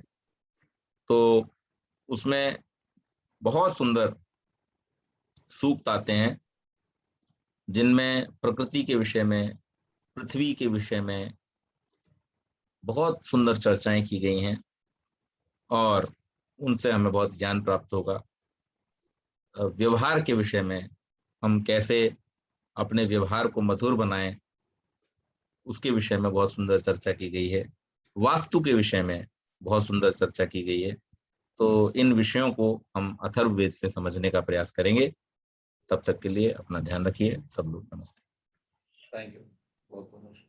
तो उसमें बहुत सुंदर सूक्त आते हैं जिनमें प्रकृति के विषय में, पृथ्वी के विषय में बहुत सुंदर चर्चाएं की गई हैं और उनसे हमें बहुत ज्ञान प्राप्त होगा। व्यवहार के विषय में हम कैसे अपने व्यवहार को मधुर बनाएं, उसके विषय में बहुत सुंदर चर्चा की गई है। वास्तु के विषय में बहुत सुंदर चर्चा की गई है। तो इन विषयों को हम अथर्ववेद से समझने का प्रयास करेंगे। तब तक के लिए अपना ध्यान रखिए। सब लोग नमस्ते। थैंक यू बहुत बहुत।